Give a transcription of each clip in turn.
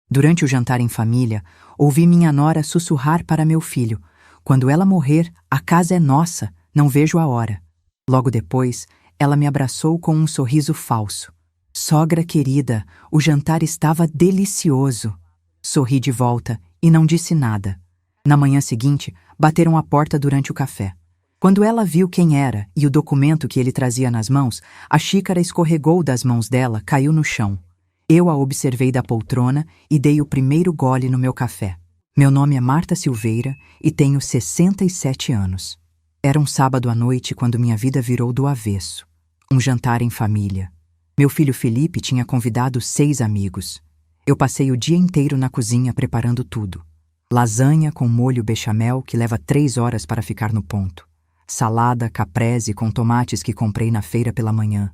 Durante o jantar em família, ouvi minha nora sussurrar para meu filho: "Quando ela morrer, a casa é nossa, não vejo a hora." Logo depois, ela me abraçou com um sorriso falso. "Sogra querida, o jantar estava delicioso." Sorri de volta e não disse nada. Na manhã seguinte, bateram à porta durante o café. Quando ela viu quem era e o documento que ele trazia nas mãos, a xícara escorregou das mãos dela, caiu no chão. Eu a observei da poltrona e dei o primeiro gole no meu café. Meu nome é Marta Silveira e tenho 67 anos. Era um sábado à noite quando minha vida virou do avesso. Um jantar em família. Meu filho Felipe tinha convidado 6 amigos. Eu passei o dia inteiro na cozinha preparando tudo. Lasanha com molho bechamel que leva 3 horas para ficar no ponto. Salada caprese com tomates que comprei na feira pela manhã.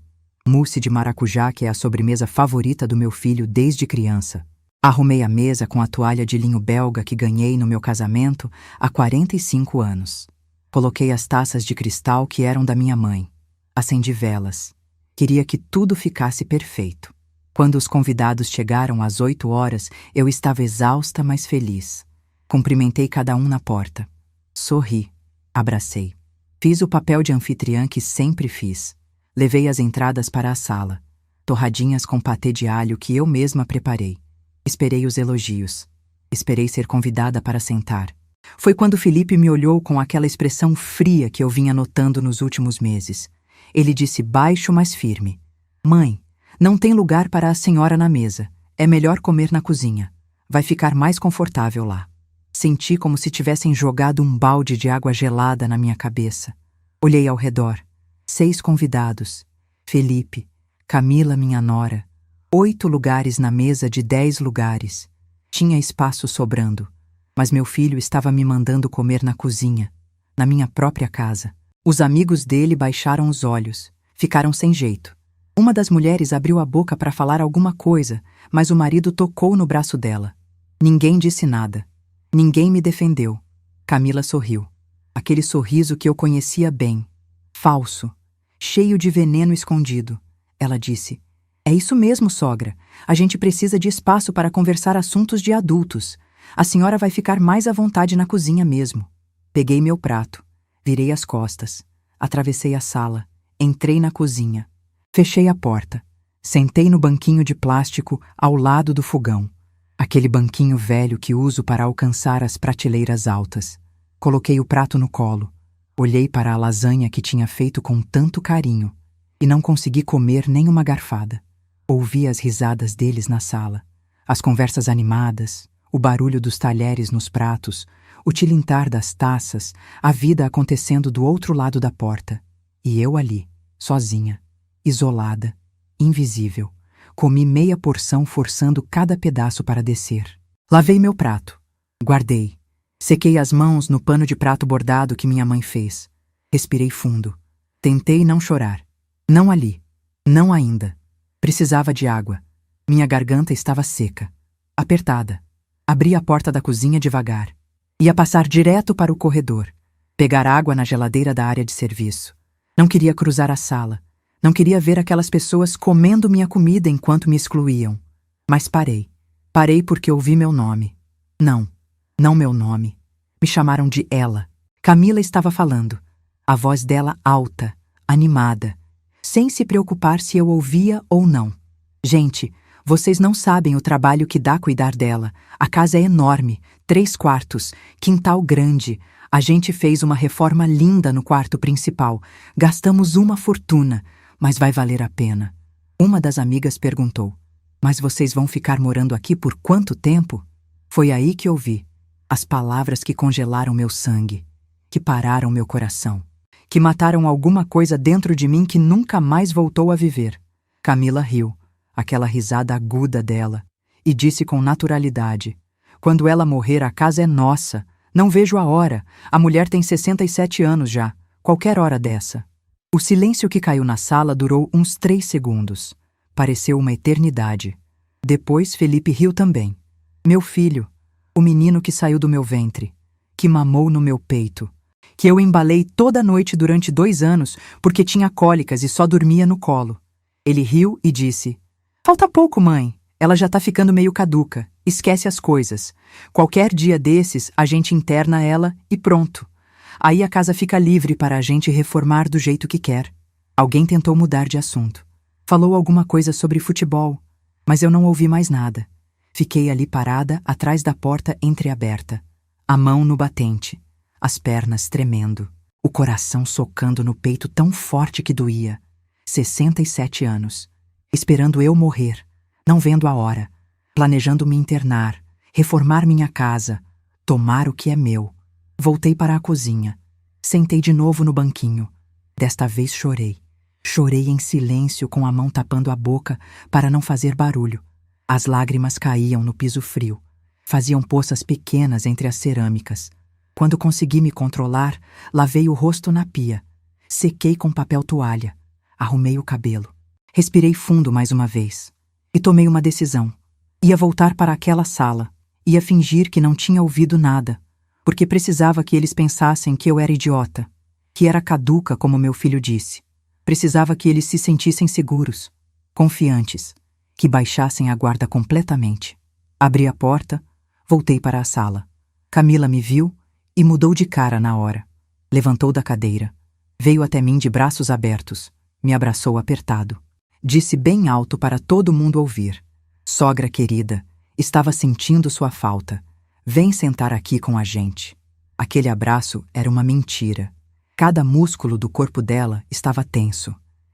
Mousse de maracujá, que é a sobremesa favorita do meu filho desde criança. Arrumei a mesa com a toalha de linho belga que ganhei no meu casamento há 45 anos. Coloquei as taças de cristal que eram da minha mãe. Acendi velas. Queria que tudo ficasse perfeito. Quando os convidados chegaram às 8 horas, eu estava exausta, mas feliz. Cumprimentei cada um na porta. Sorri. Abracei. Fiz o papel de anfitriã que sempre fiz. Levei as entradas para a sala. Torradinhas com patê de alho que eu mesma preparei. Esperei os elogios. Esperei ser convidada para sentar. Foi quando Felipe me olhou com aquela expressão fria que eu vinha notando nos últimos meses. Ele disse baixo, mas firme: "Mãe, não tem lugar para a senhora na mesa. É melhor comer na cozinha. Vai ficar mais confortável lá." Senti como se tivessem jogado um balde de água gelada na minha cabeça. Olhei ao redor. 6 convidados. Felipe, Camila, minha nora. 8 lugares na mesa de 10 lugares. Tinha espaço sobrando. Mas meu filho estava me mandando comer na cozinha, na minha própria casa. Os amigos dele baixaram os olhos. Ficaram sem jeito. Uma das mulheres abriu a boca para falar alguma coisa, mas o marido tocou no braço dela. Ninguém disse nada. Ninguém me defendeu. Camila sorriu. Aquele sorriso que eu conhecia bem. Falso. Cheio de veneno escondido. Ela disse: "É isso mesmo, sogra. A gente precisa de espaço para conversar assuntos de adultos. A senhora vai ficar mais à vontade na cozinha mesmo." Peguei meu prato. Virei as costas. Atravessei a sala. Entrei na cozinha. Fechei a porta. Sentei no banquinho de plástico ao lado do fogão. Aquele banquinho velho que uso para alcançar as prateleiras altas. Coloquei o prato no colo. Olhei para a lasanha que tinha feito com tanto carinho e não consegui comer nem uma garfada. Ouvi as risadas deles na sala, as conversas animadas, o barulho dos talheres nos pratos, o tilintar das taças, a vida acontecendo do outro lado da porta. E eu ali, sozinha, isolada, invisível. Comi meia porção forçando cada pedaço para descer. Lavei meu prato. Guardei. Sequei as mãos no pano de prato bordado que minha mãe fez. Respirei fundo. Tentei não chorar. Não ali. Não ainda. Precisava de água. Minha garganta estava seca. Apertada. Abri a porta da cozinha devagar. Ia passar direto para o corredor. Pegar água na geladeira da área de serviço. Não queria cruzar a sala. Não queria ver aquelas pessoas comendo minha comida enquanto me excluíam. Mas parei. Parei porque ouvi meu nome. Não, não meu nome. Me chamaram de ela. Camila estava falando. A voz dela alta, animada, sem se preocupar se eu ouvia ou não. Gente, vocês não sabem o trabalho que dá cuidar dela. A casa é enorme, 3 quartos, quintal grande. A gente fez uma reforma linda no quarto principal. Gastamos uma fortuna. Mas vai valer a pena. Uma das amigas perguntou: "Mas vocês vão ficar morando aqui por quanto tempo?" Foi aí que ouvi as palavras que congelaram meu sangue, que pararam meu coração, que mataram alguma coisa dentro de mim que nunca mais voltou a viver. Camila riu, aquela risada aguda dela, e disse com naturalidade: "Quando ela morrer, a casa é nossa. Não vejo a hora. A mulher tem 67 anos já. Qualquer hora dessa." O silêncio que caiu na sala durou uns 3 segundos. Pareceu uma eternidade. Depois Felipe riu também. Meu filho, o menino que saiu do meu ventre, que mamou no meu peito, que eu embalei toda noite durante 2 anos porque tinha cólicas e só dormia no colo. Ele riu e disse: "Falta pouco, mãe. Ela já tá ficando meio caduca." Esquece as coisas. Qualquer dia desses, a gente interna ela e pronto. Aí a casa fica livre para a gente reformar do jeito que quer. Alguém tentou mudar de assunto. Falou alguma coisa sobre futebol, mas eu não ouvi mais nada. Fiquei ali parada, atrás da porta entreaberta, a mão no batente, as pernas tremendo, o coração socando no peito tão forte que doía. 67 anos, esperando eu morrer, não vendo a hora, planejando me internar, reformar minha casa, tomar o que é meu. Voltei para a cozinha, sentei de novo no banquinho. Desta vez chorei. Chorei em silêncio, com a mão tapando a boca para não fazer barulho. As lágrimas caíam no piso frio, faziam poças pequenas entre as cerâmicas. Quando consegui me controlar, lavei o rosto na pia, sequei com papel toalha, arrumei o cabelo. Respirei fundo mais uma vez e tomei uma decisão. Ia voltar para aquela sala, ia fingir que não tinha ouvido nada, porque precisava que eles pensassem que eu era idiota, que era caduca, como meu filho disse. Precisava que eles se sentissem seguros, confiantes, que baixassem a guarda completamente. Abri a porta, voltei para a sala. Camila me viu e mudou de cara na hora. Levantou da cadeira, veio até mim de braços abertos, me abraçou apertado. Disse bem alto para todo mundo ouvir: "Sogra querida, estava sentindo sua falta. Vem sentar aqui com a gente." Aquele abraço era uma mentira. Cada músculo do corpo dela estava tenso.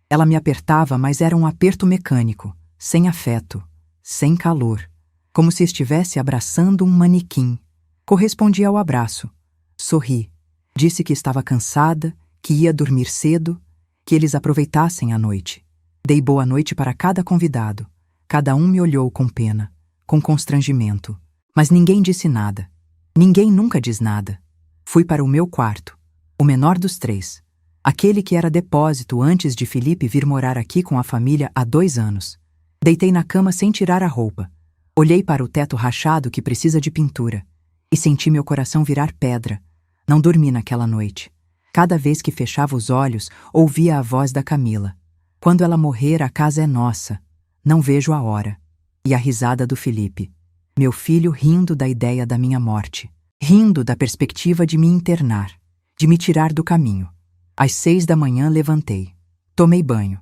Ela me apertava, mas era um aperto mecânico, sem afeto, sem calor, como se estivesse abraçando um manequim. Correspondi ao abraço. Sorri. Disse que estava cansada, que ia dormir cedo, que eles aproveitassem a noite. Dei boa noite para cada convidado. Cada um me olhou com pena, com constrangimento. Mas ninguém disse nada. Ninguém nunca diz nada. Fui para o meu quarto. O menor dos 3. Aquele que era depósito antes de Felipe vir morar aqui com a família há 2 anos. Deitei na cama sem tirar a roupa. Olhei para o teto rachado que precisa de pintura e senti meu coração virar pedra. Não dormi naquela noite. Cada vez que fechava os olhos, ouvia a voz da Camila: "Quando ela morrer, a casa é nossa. Não vejo a hora." E a risada do Felipe. Meu filho rindo da ideia da minha morte. Rindo da perspectiva de me internar, de me tirar do caminho. Às 6 da manhã levantei. Tomei banho.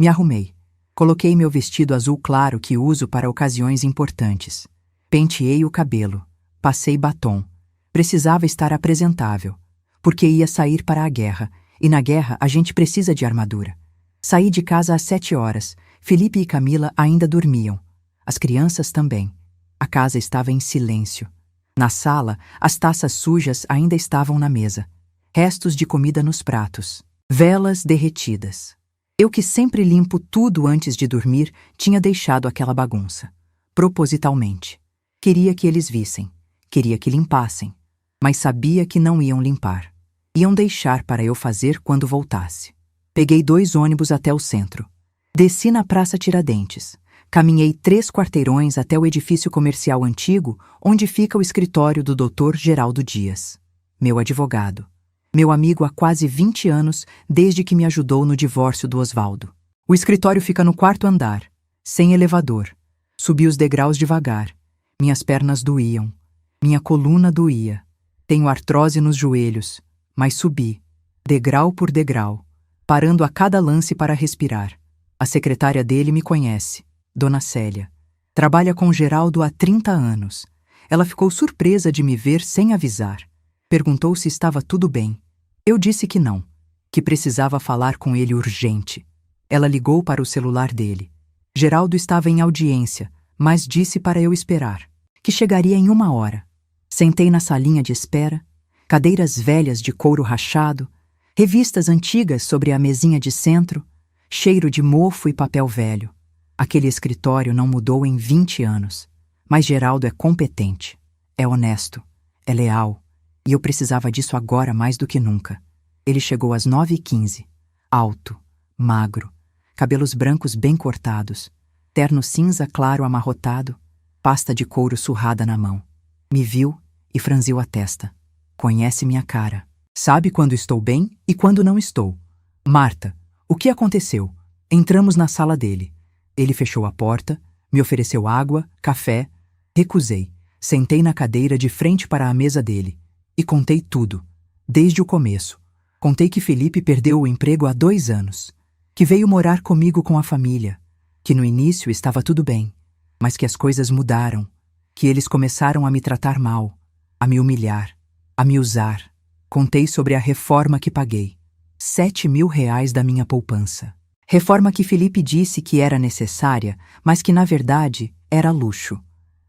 Me arrumei. Coloquei meu vestido azul claro que uso para ocasiões importantes. Penteei o cabelo. Passei batom. Precisava estar apresentável, porque ia sair para a guerra, e na guerra a gente precisa de armadura. Saí de casa às 7 horas. Felipe e Camila ainda dormiam. As crianças também. A casa estava em silêncio. Na sala, as taças sujas ainda estavam na mesa. Restos de comida nos pratos. Velas derretidas. Eu, que sempre limpo tudo antes de dormir, tinha deixado aquela bagunça. Propositalmente. Queria que eles vissem. Queria que limpassem. Mas sabia que não iam limpar. Iam deixar para eu fazer quando voltasse. Peguei 2 ônibus até o centro. Desci na Praça Tiradentes. Caminhei 3 quarteirões até o edifício comercial antigo, onde fica o escritório do Dr. Geraldo Dias, meu advogado. Meu amigo há quase 20 anos, desde que me ajudou no divórcio do Osvaldo. O escritório fica no 4º andar, sem elevador. Subi os degraus devagar. Minhas pernas doíam. Minha coluna doía. Tenho artrose nos joelhos, mas subi, degrau por degrau, parando a cada lance para respirar. A secretária dele me conhece, Dona Célia. Trabalha com Geraldo há 30 anos. Ela ficou surpresa de me ver sem avisar. Perguntou se estava tudo bem. Eu disse que não, que precisava falar com ele urgente. Ela ligou para o celular dele. Geraldo estava em audiência, mas disse para eu esperar, que chegaria em 1 hora. Sentei na salinha de espera, cadeiras velhas de couro rachado, revistas antigas sobre a mesinha de centro, cheiro de mofo e papel velho. Aquele escritório não mudou em 20 anos, mas Geraldo é competente, é honesto, é leal. E eu precisava disso agora mais do que nunca. Ele chegou às 9h15, alto, magro, cabelos brancos bem cortados, terno cinza claro amarrotado, pasta de couro surrada na mão. Me viu e franziu a testa. Conhece minha cara. Sabe quando estou bem e quando não estou. Marta, o que aconteceu? Entramos na sala dele. Ele fechou a porta, me ofereceu água, café. Recusei. Sentei na cadeira de frente para a mesa dele. E contei tudo. Desde o começo. Contei que Felipe perdeu o emprego há 2 anos. Que veio morar comigo com a família. Que no início estava tudo bem. Mas que as coisas mudaram. Que eles começaram a me tratar mal. A me humilhar. A me usar. Contei sobre a reforma que paguei. R$ 7.000 da minha poupança. Reforma que Felipe disse que era necessária, mas que na verdade era luxo.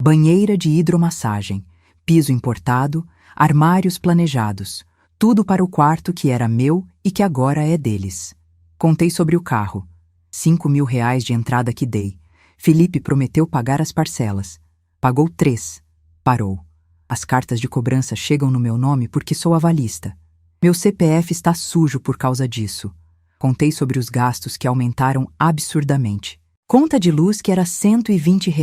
Banheira de hidromassagem, piso importado, armários planejados, tudo para o quarto que era meu e que agora é deles. Contei sobre o carro. R$ 5.000 de entrada que dei. Felipe prometeu pagar as parcelas. Pagou 3. Parou. As cartas de cobrança chegam no meu nome porque sou avalista. Meu CPF está sujo por causa disso. Contei sobre os gastos que aumentaram absurdamente. Conta de luz que era R$ 120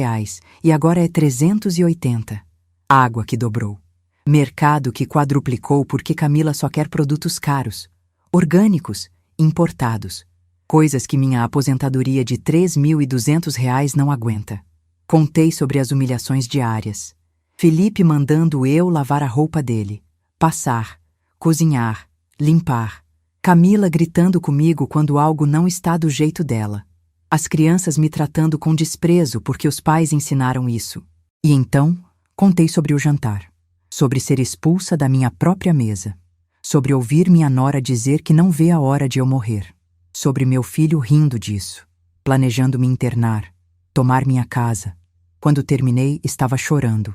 e agora é 380. Água que dobrou. Mercado que quadruplicou porque Camila só quer produtos caros, orgânicos, importados. Coisas que minha aposentadoria de R$ 3.200 não aguenta. Contei sobre as humilhações diárias. Felipe mandando eu lavar a roupa dele, passar, cozinhar, limpar. Camila gritando comigo quando algo não está do jeito dela. As crianças me tratando com desprezo porque os pais ensinaram isso. E então, contei sobre o jantar. Sobre ser expulsa da minha própria mesa. Sobre ouvir minha nora dizer que não vê a hora de eu morrer. Sobre meu filho rindo disso. Planejando me internar. Tomar minha casa. Quando terminei, estava chorando.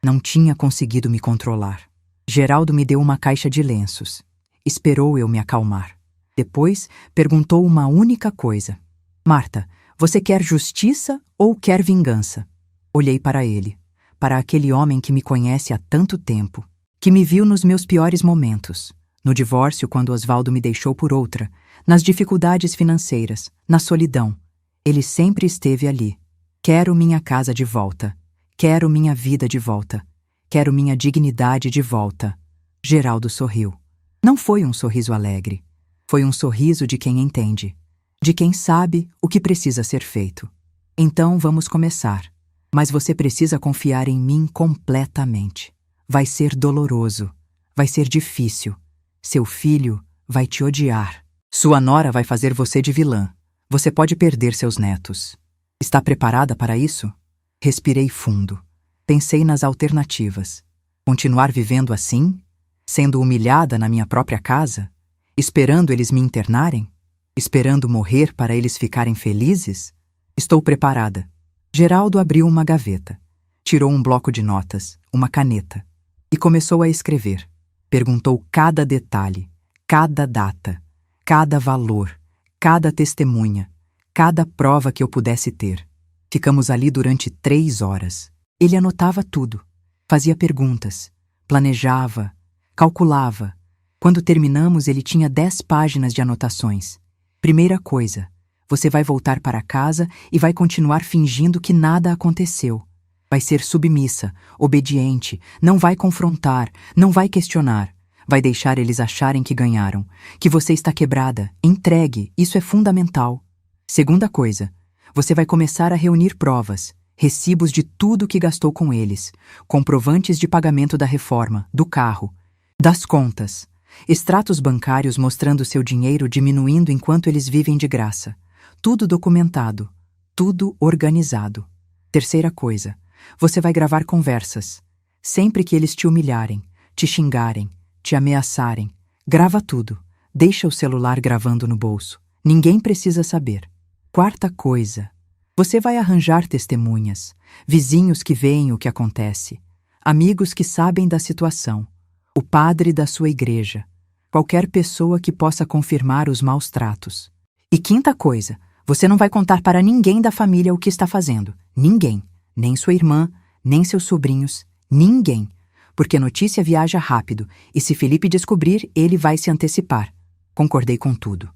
Não tinha conseguido me controlar. Geraldo me deu uma caixa de lenços. Esperou eu me acalmar. Depois, perguntou uma única coisa. Marta, você quer justiça ou quer vingança? Olhei para ele, para aquele homem que me conhece há tanto tempo, que me viu nos meus piores momentos, no divórcio quando Osvaldo me deixou por outra, nas dificuldades financeiras, na solidão. Ele sempre esteve ali. Quero minha casa de volta. Quero minha vida de volta. Quero minha dignidade de volta. Geraldo sorriu. Não foi um sorriso alegre. Foi um sorriso de quem entende. De quem sabe o que precisa ser feito. Então vamos começar. Mas você precisa confiar em mim completamente. Vai ser doloroso. Vai ser difícil. Seu filho vai te odiar. Sua nora vai fazer você de vilã. Você pode perder seus netos. Está preparada para isso? Respirei fundo. Pensei nas alternativas. Continuar vivendo assim? Sendo humilhada na minha própria casa? Esperando eles me internarem? Esperando morrer para eles ficarem felizes? Estou preparada. Geraldo abriu uma gaveta. Tirou um bloco de notas, uma caneta. E começou a escrever. Perguntou cada detalhe, cada data, cada valor, cada testemunha, cada prova que eu pudesse ter. Ficamos ali durante 3 horas. Ele anotava tudo. Fazia perguntas. Planejava. Calculava. Quando terminamos, ele tinha 10 páginas de anotações. Primeira coisa, você vai voltar para casa e vai continuar fingindo que nada aconteceu. Vai ser submissa, obediente, não vai confrontar, não vai questionar. Vai deixar eles acharem que ganharam, que você está quebrada, entregue, isso é fundamental. Segunda coisa, você vai começar a reunir provas, recibos de tudo que gastou com eles, comprovantes de pagamento da reforma, do carro, das contas. Extratos bancários mostrando seu dinheiro diminuindo enquanto eles vivem de graça. Tudo documentado. Tudo organizado. Terceira coisa. Você vai gravar conversas. Sempre que eles te humilharem, te xingarem, te ameaçarem. Grava tudo. Deixa o celular gravando no bolso. Ninguém precisa saber. Quarta coisa. Você vai arranjar testemunhas. Vizinhos que veem o que acontece. Amigos que sabem da situação. O padre da sua igreja, qualquer pessoa que possa confirmar os maus tratos. E quinta coisa, você não vai contar para ninguém da família o que está fazendo. Ninguém. Nem sua irmã, nem seus sobrinhos. Ninguém. Porque notícia viaja rápido e se Felipe descobrir, ele vai se antecipar. Concordei com tudo.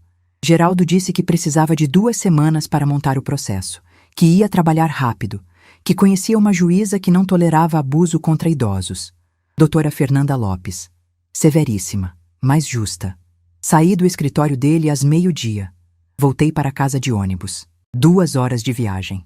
Geraldo disse que precisava de 2 semanas para montar o processo, que ia trabalhar rápido, que conhecia uma juíza que não tolerava abuso contra idosos. Doutora Fernanda Lopes. Severíssima, mas justa. Saí do escritório dele às 12:00. Voltei para casa de ônibus. 2 horas de viagem.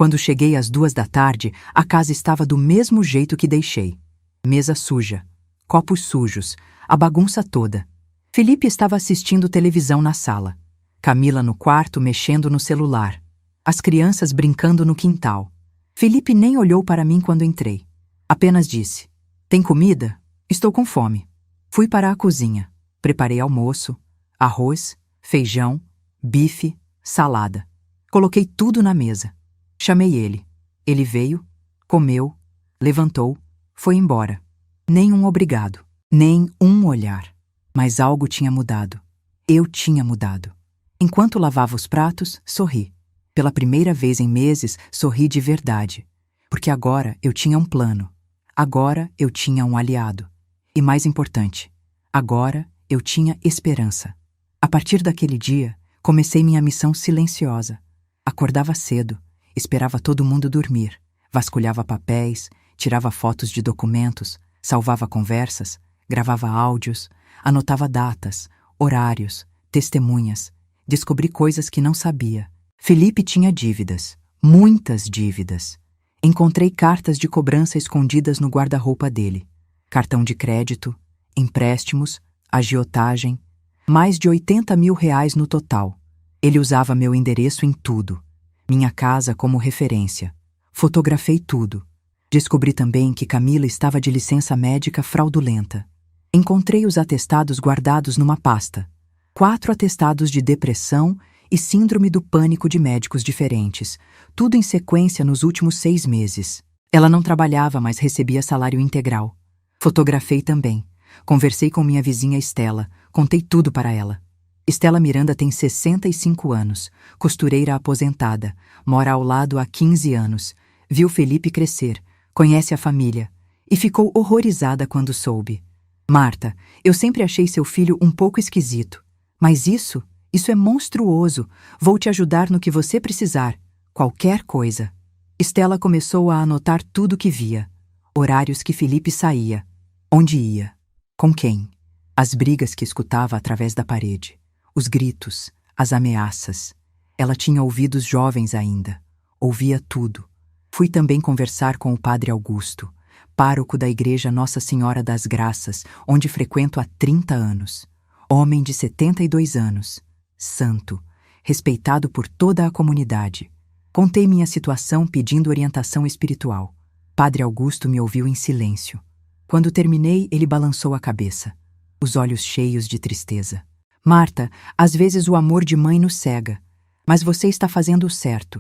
Quando cheguei às 2 da tarde, a casa estava do mesmo jeito que deixei. Mesa suja, copos sujos, a bagunça toda. Felipe estava assistindo televisão na sala. Camila no quarto mexendo no celular. As crianças brincando no quintal. Felipe nem olhou para mim quando entrei. Apenas disse: "Tem comida? Estou com fome." Fui para a cozinha. Preparei almoço, arroz, feijão, bife, salada. Coloquei tudo na mesa. Chamei ele. Ele veio, comeu, levantou, foi embora. Nem um obrigado, nem um olhar. Mas algo tinha mudado. Eu tinha mudado. Enquanto lavava os pratos, sorri. Pela primeira vez em meses, sorri de verdade. Porque agora eu tinha um plano. Agora eu tinha um aliado. E mais importante, agora eu tinha esperança. A partir daquele dia, comecei minha missão silenciosa. Acordava cedo, esperava todo mundo dormir, vasculhava papéis, tirava fotos de documentos, salvava conversas, gravava áudios, anotava datas, horários, testemunhas, descobri coisas que não sabia. Felipe tinha dívidas, muitas dívidas. Encontrei cartas de cobrança escondidas no guarda-roupa dele. Cartão de crédito, empréstimos, agiotagem, mais de 80 mil reais no total. Ele usava meu endereço em tudo. Minha casa como referência. Fotografei tudo. Descobri também que Camila estava de licença médica fraudulenta. Encontrei os atestados guardados numa pasta. 4 atestados de depressão e síndrome do pânico de médicos diferentes, tudo em sequência nos últimos 6 meses. Ela não trabalhava, mas recebia salário integral. Fotografei também. Conversei com minha vizinha Estela, contei tudo para ela. Estela Miranda tem 65 anos, costureira aposentada, mora ao lado há 15 anos, viu Felipe crescer, conhece a família e ficou horrorizada quando soube. "Marta, eu sempre achei seu filho um pouco esquisito, mas isso é monstruoso, vou te ajudar no que você precisar, qualquer coisa." Estela começou a anotar tudo que via, horários que Felipe saía, onde ia, com quem, as brigas que escutava através da parede. Os gritos, as ameaças. Ela tinha ouvidos jovens ainda. Ouvia tudo. Fui também conversar com o padre Augusto, pároco da igreja Nossa Senhora das Graças, onde frequento há 30 anos. Homem de 72 anos. Santo. Respeitado por toda a comunidade. Contei minha situação pedindo orientação espiritual. Padre Augusto me ouviu em silêncio. Quando terminei, ele balançou a cabeça, os olhos cheios de tristeza. "Marta, às vezes o amor de mãe nos cega, mas você está fazendo o certo.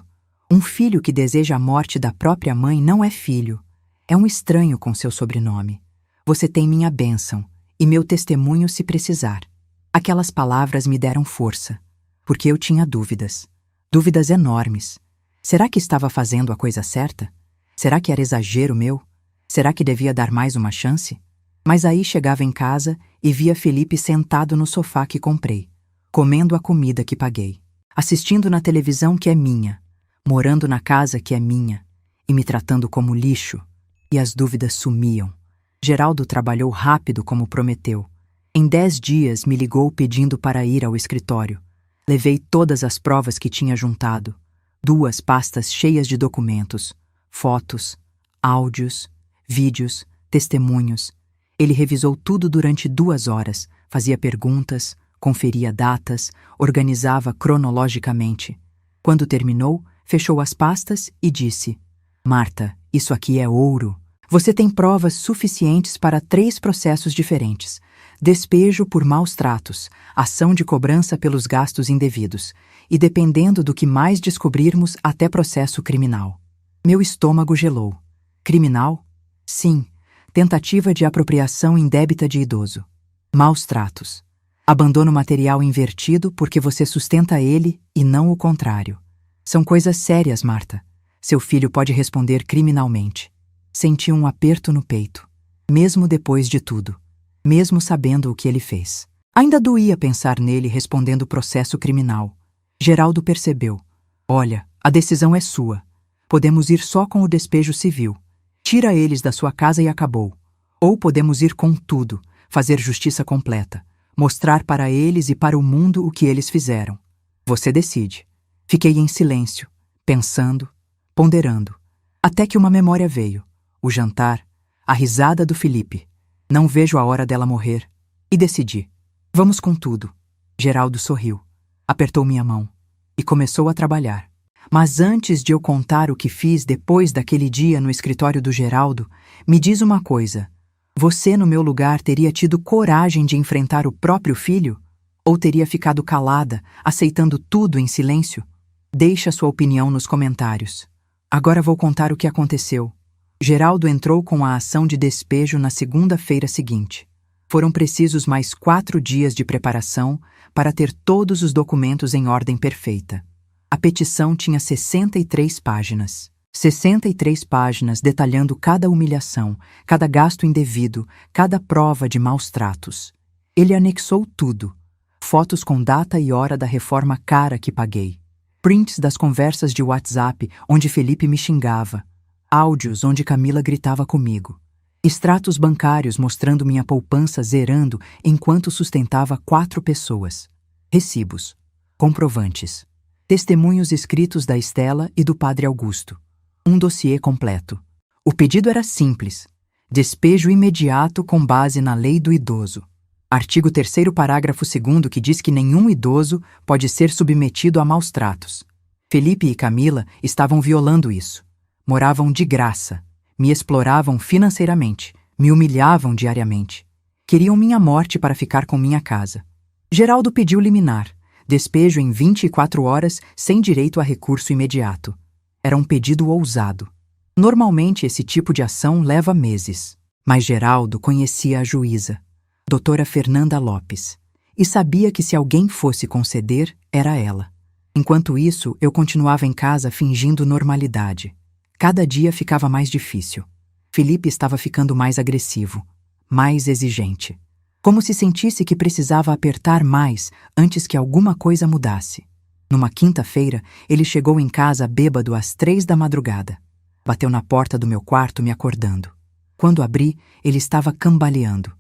Um filho que deseja a morte da própria mãe não é filho. É um estranho com seu sobrenome. Você tem minha bênção e meu testemunho se precisar." Aquelas palavras me deram força, porque eu tinha dúvidas. Dúvidas enormes. Será que estava fazendo a coisa certa? Será que era exagero meu? Será que devia dar mais uma chance? Mas aí chegava em casa e via Felipe sentado no sofá que comprei, comendo a comida que paguei, assistindo na televisão que é minha, morando na casa que é minha e me tratando como lixo. E as dúvidas sumiam. Geraldo trabalhou rápido como prometeu. Em 10 dias me ligou pedindo para ir ao escritório. Levei todas as provas que tinha juntado, 2 pastas cheias de documentos, fotos, áudios, vídeos, testemunhos. Ele revisou tudo durante 2 horas, fazia perguntas, conferia datas, organizava cronologicamente. Quando terminou, fechou as pastas e disse: "Marta, isso aqui é ouro. Você tem provas suficientes para 3 processos diferentes. Despejo por maus tratos, ação de cobrança pelos gastos indevidos e, dependendo do que mais descobrirmos, até processo criminal." Meu estômago gelou. Criminal? Sim. Tentativa de apropriação indébita de idoso. Maus tratos. Abandono material invertido porque você sustenta ele e não o contrário. São coisas sérias, Marta. Seu filho pode responder criminalmente. Senti um aperto no peito, mesmo depois de tudo, mesmo sabendo o que ele fez. Ainda doía pensar nele respondendo processo criminal. Geraldo percebeu. "Olha, a decisão é sua. Podemos ir só com o despejo civil. Tira eles da sua casa e acabou. Ou podemos ir com tudo, fazer justiça completa, mostrar para eles e para o mundo o que eles fizeram. Você decide." Fiquei em silêncio, pensando. ponderando. Até que uma memória veio. O jantar, a risada do Felipe. Não vejo a hora dela morrer. E decidi. Vamos com tudo. Geraldo sorriu, apertou minha mão e começou a trabalhar. Mas antes de eu contar o que fiz depois daquele dia no escritório do Geraldo, me diz uma coisa. Você, no meu lugar, teria tido coragem de enfrentar o próprio filho? Ou teria ficado calada, aceitando tudo em silêncio? Deixa sua opinião nos comentários. Agora vou contar o que aconteceu. Geraldo entrou com a ação de despejo na segunda-feira seguinte. Foram precisos mais 4 dias de preparação para ter todos os documentos em ordem perfeita. A petição tinha 63 páginas. 63 páginas detalhando cada humilhação, cada gasto indevido, cada prova de maus tratos. Ele anexou tudo. Fotos com data e hora da reforma cara que paguei. Prints das conversas de WhatsApp onde Felipe me xingava. Áudios onde Camila gritava comigo. Extratos bancários mostrando minha poupança zerando enquanto sustentava 4 pessoas. Recibos. Comprovantes. Testemunhos escritos da Estela e do Padre Augusto. Um dossiê completo. O pedido era simples. Despejo imediato com base na Lei do Idoso. Artigo 3º, parágrafo 2º, que diz que nenhum idoso pode ser submetido a maus tratos. Felipe e Camila estavam violando isso. Moravam de graça. Me exploravam financeiramente. Me humilhavam diariamente. Queriam minha morte para ficar com minha casa. Geraldo pediu liminar. Despejo em 24 horas sem direito a recurso imediato. Era um pedido ousado. Normalmente esse tipo de ação leva meses. Mas Geraldo conhecia a juíza, doutora Fernanda Lopes, e sabia que se alguém fosse conceder, era ela. Enquanto isso, eu continuava em casa fingindo normalidade. Cada dia ficava mais difícil. Felipe estava ficando mais agressivo, mais exigente. Como se sentisse que precisava apertar mais antes que alguma coisa mudasse. Numa quinta-feira, ele chegou em casa bêbado às 3 da madrugada. Bateu na porta do meu quarto me acordando. Quando abri, ele estava cambaleando.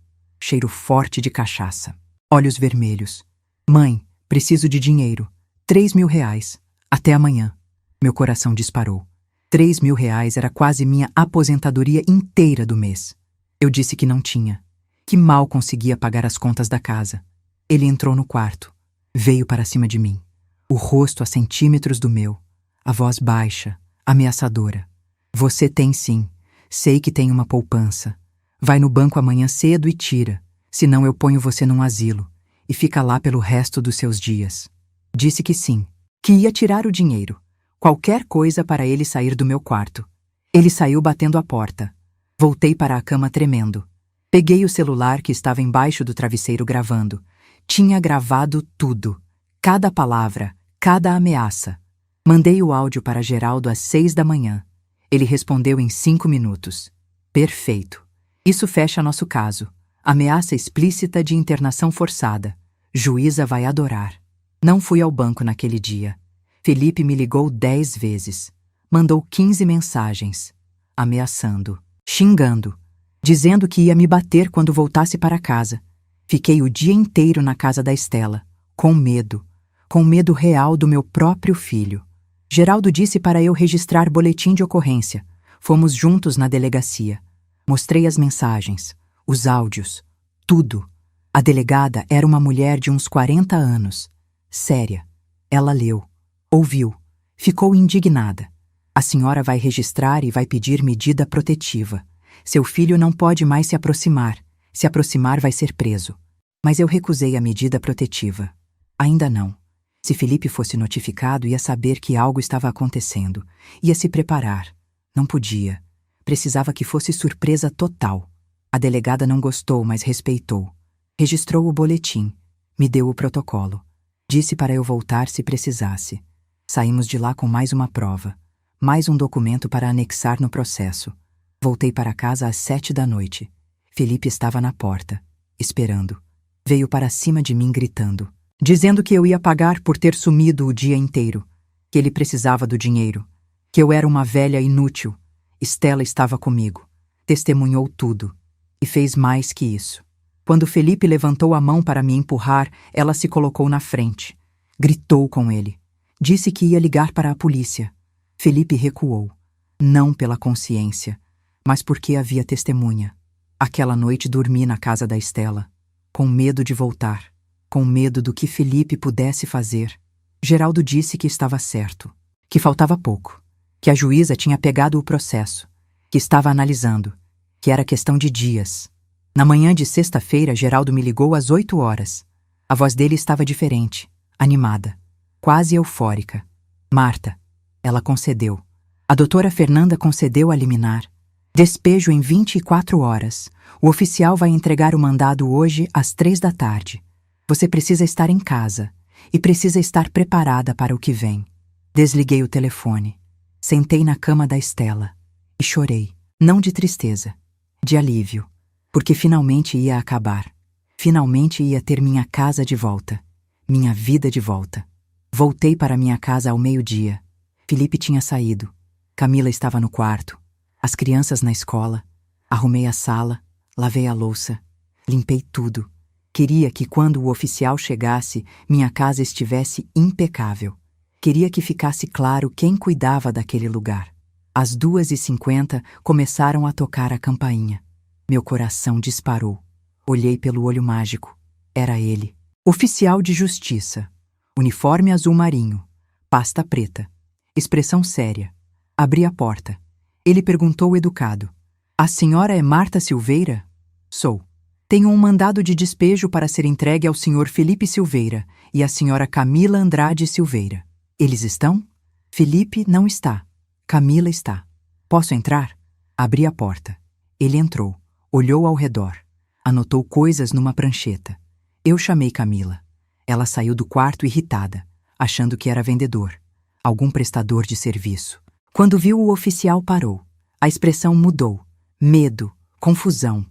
Cheiro forte de cachaça. Olhos vermelhos. Mãe, preciso de dinheiro. 3.000 reais. Até amanhã. Meu coração disparou. 3.000 reais era quase minha aposentadoria inteira do mês. Eu disse que não tinha. Que mal conseguia pagar as contas da casa. Ele entrou no quarto. Veio para cima de mim. O rosto a centímetros do meu. A voz baixa, ameaçadora. Você tem sim. Sei que tem uma poupança. Vai no banco amanhã cedo e tira. Senão eu ponho você num asilo. E fica lá pelo resto dos seus dias. Disse que sim. Que ia tirar o dinheiro. Qualquer coisa para ele sair do meu quarto. Ele saiu batendo a porta. Voltei para a cama tremendo. Peguei o celular que estava embaixo do travesseiro gravando. Tinha gravado tudo. Cada palavra, cada ameaça. Mandei o áudio para Geraldo às 6 da manhã. Ele respondeu em 5 minutos. Perfeito. Isso fecha nosso caso. Ameaça explícita de internação forçada. Juíza vai adorar. Não fui ao banco naquele dia. Felipe me ligou 10 vezes. Mandou 15 mensagens. Ameaçando. Xingando. Dizendo que ia me bater quando voltasse para casa. Fiquei o dia inteiro na casa da Estela. Com medo. Com medo real do meu próprio filho. Geraldo disse para eu registrar boletim de ocorrência. Fomos juntos na delegacia. Mostrei as mensagens, os áudios, tudo. A delegada era uma mulher de uns 40 anos. Séria. Ela leu, ouviu, ficou indignada. A senhora vai registrar e vai pedir medida protetiva. Seu filho não pode mais se aproximar. Se aproximar vai ser preso. Mas eu recusei a medida protetiva. Ainda não. Se Felipe fosse notificado, ia saber que algo estava acontecendo. Ia se preparar. Não podia. Precisava que fosse surpresa total. A delegada não gostou, mas respeitou. Registrou o boletim. Me deu o protocolo. Disse para eu voltar se precisasse. Saímos de lá com mais uma prova. Mais um documento para anexar no processo. Voltei para casa às 7 da noite. Felipe estava na porta, esperando. Veio para cima de mim gritando. Dizendo que eu ia pagar por ter sumido o dia inteiro. Que ele precisava do dinheiro. Que eu era uma velha inútil. Estela estava comigo. Testemunhou tudo. E fez mais que isso. Quando Felipe levantou a mão para me empurrar, ela se colocou na frente. Gritou com ele. Disse que ia ligar para a polícia. Felipe recuou, não pela consciência, mas porque havia testemunha. Aquela noite dormi na casa da Estela, com medo de voltar, com medo do que Felipe pudesse fazer. Geraldo disse que estava certo, que faltava pouco, que a juíza tinha pegado o processo, que estava analisando, que era questão de dias. Na manhã de sexta-feira, Geraldo me ligou às 8 horas. A voz dele estava diferente, animada, quase eufórica. Marta, ela concedeu. A doutora Fernanda concedeu a liminar. Despejo em 24 horas. O oficial vai entregar o mandado hoje às 3 da tarde. Você precisa estar em casa e precisa estar preparada para o que vem. Desliguei o telefone. Sentei na cama da Estela e chorei, não de tristeza, de alívio, porque finalmente ia acabar. Finalmente ia ter minha casa de volta, minha vida de volta. Voltei para minha casa ao meio-dia. Felipe tinha saído. Camila estava no quarto. As crianças na escola. Arrumei a sala, lavei a louça, limpei tudo. Queria que quando o oficial chegasse, minha casa estivesse impecável. Queria que ficasse claro quem cuidava daquele lugar. Às 2h50 começaram a tocar a campainha. Meu coração disparou. Olhei pelo olho mágico. Era ele. Oficial de justiça. Uniforme azul marinho. Pasta preta. Expressão séria. Abri a porta. Ele perguntou educado. A senhora é Marta Silveira? Sou. Tenho um mandado de despejo para ser entregue ao senhor Felipe Silveira e à senhora Camila Andrade Silveira. Eles estão? Felipe não está. Camila está. Posso entrar? Abri a porta. Ele entrou. Olhou ao redor. Anotou coisas numa prancheta. Eu chamei Camila. Ela saiu do quarto irritada, achando que era vendedor, algum prestador de serviço. Quando viu o oficial, parou. A expressão mudou. Medo, confusão.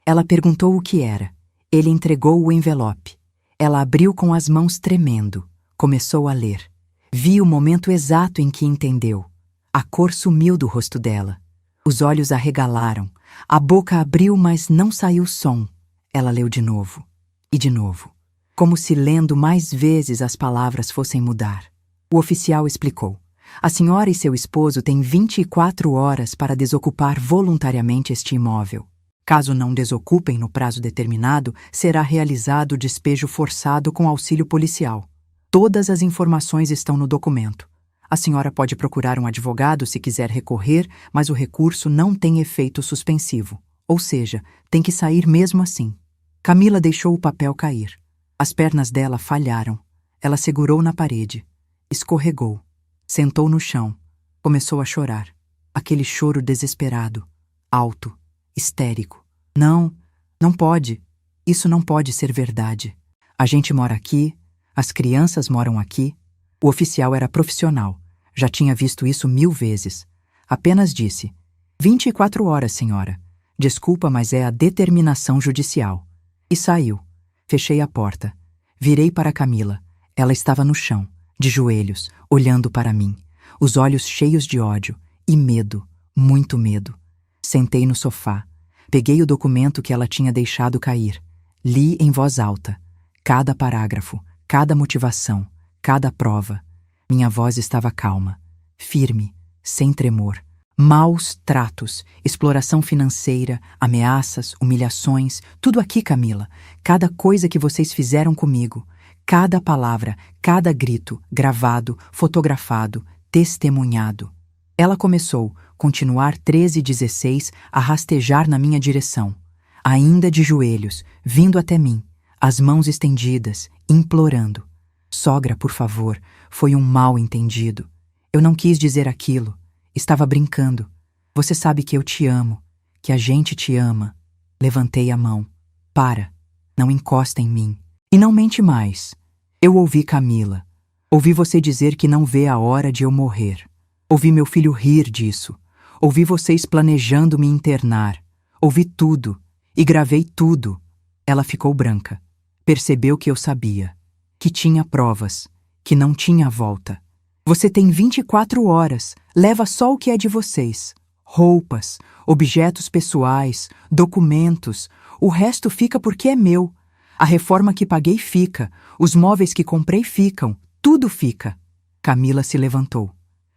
Ela perguntou o que era. Ele entregou o envelope. Ela abriu com as mãos tremendo. Começou a ler. Vi o momento exato em que entendeu. A cor sumiu do rosto dela. Os olhos arregalaram. A boca abriu, mas não saiu som. Ela leu de novo. E de novo. Como se lendo mais vezes as palavras fossem mudar. O oficial explicou. A senhora e seu esposo têm 24 horas para desocupar voluntariamente este imóvel. Caso não desocupem no prazo determinado, será realizado o despejo forçado com auxílio policial. Todas as informações estão no documento. A senhora pode procurar um advogado se quiser recorrer, mas o recurso não tem efeito suspensivo. Ou seja, tem que sair mesmo assim. Camila deixou o papel cair. As pernas dela falharam. Ela segurou na parede. Escorregou. Sentou no chão. Começou a chorar. Aquele choro desesperado. Alto. Histérico. Não, não pode. Isso não pode ser verdade. A gente mora aqui. As crianças moram aqui. O oficial era profissional. Já tinha visto isso 1000 vezes. Apenas disse: 24 horas, senhora. Desculpa, mas é a determinação judicial. E saiu. Fechei a porta. Virei para Camila. Ela estava no chão, de joelhos, olhando para mim. Os olhos cheios de ódio e medo, muito medo. Sentei no sofá. Peguei o documento que ela tinha deixado cair. Li em voz alta. Cada parágrafo, cada motivação, cada prova. Minha voz estava calma, firme, sem tremor. Maus tratos, exploração financeira, ameaças, humilhações, tudo aqui, Camila. Cada coisa que vocês fizeram comigo. Cada palavra, cada grito, gravado, fotografado, testemunhado. Ela começou, continuar 13:16, a rastejar na minha direção. Ainda de joelhos, vindo até mim, as mãos estendidas, implorando. Sogra, por favor, foi um mal-entendido. Eu não quis dizer aquilo. Estava brincando. Você sabe que eu te amo, que a gente te ama. Levantei a mão. Para. Não encosta em mim. E não mente mais. Eu ouvi Camila. Ouvi você dizer que não vê a hora de eu morrer. Ouvi meu filho rir disso. Ouvi vocês planejando me internar. Ouvi tudo. E gravei tudo. Ela ficou branca. Percebeu que eu sabia. Que tinha provas. Que não tinha volta. Você tem 24 horas. Leva só o que é de vocês. Roupas, objetos pessoais, documentos. O resto fica porque é meu. A reforma que paguei fica. Os móveis que comprei ficam. Tudo fica. Camila se levantou.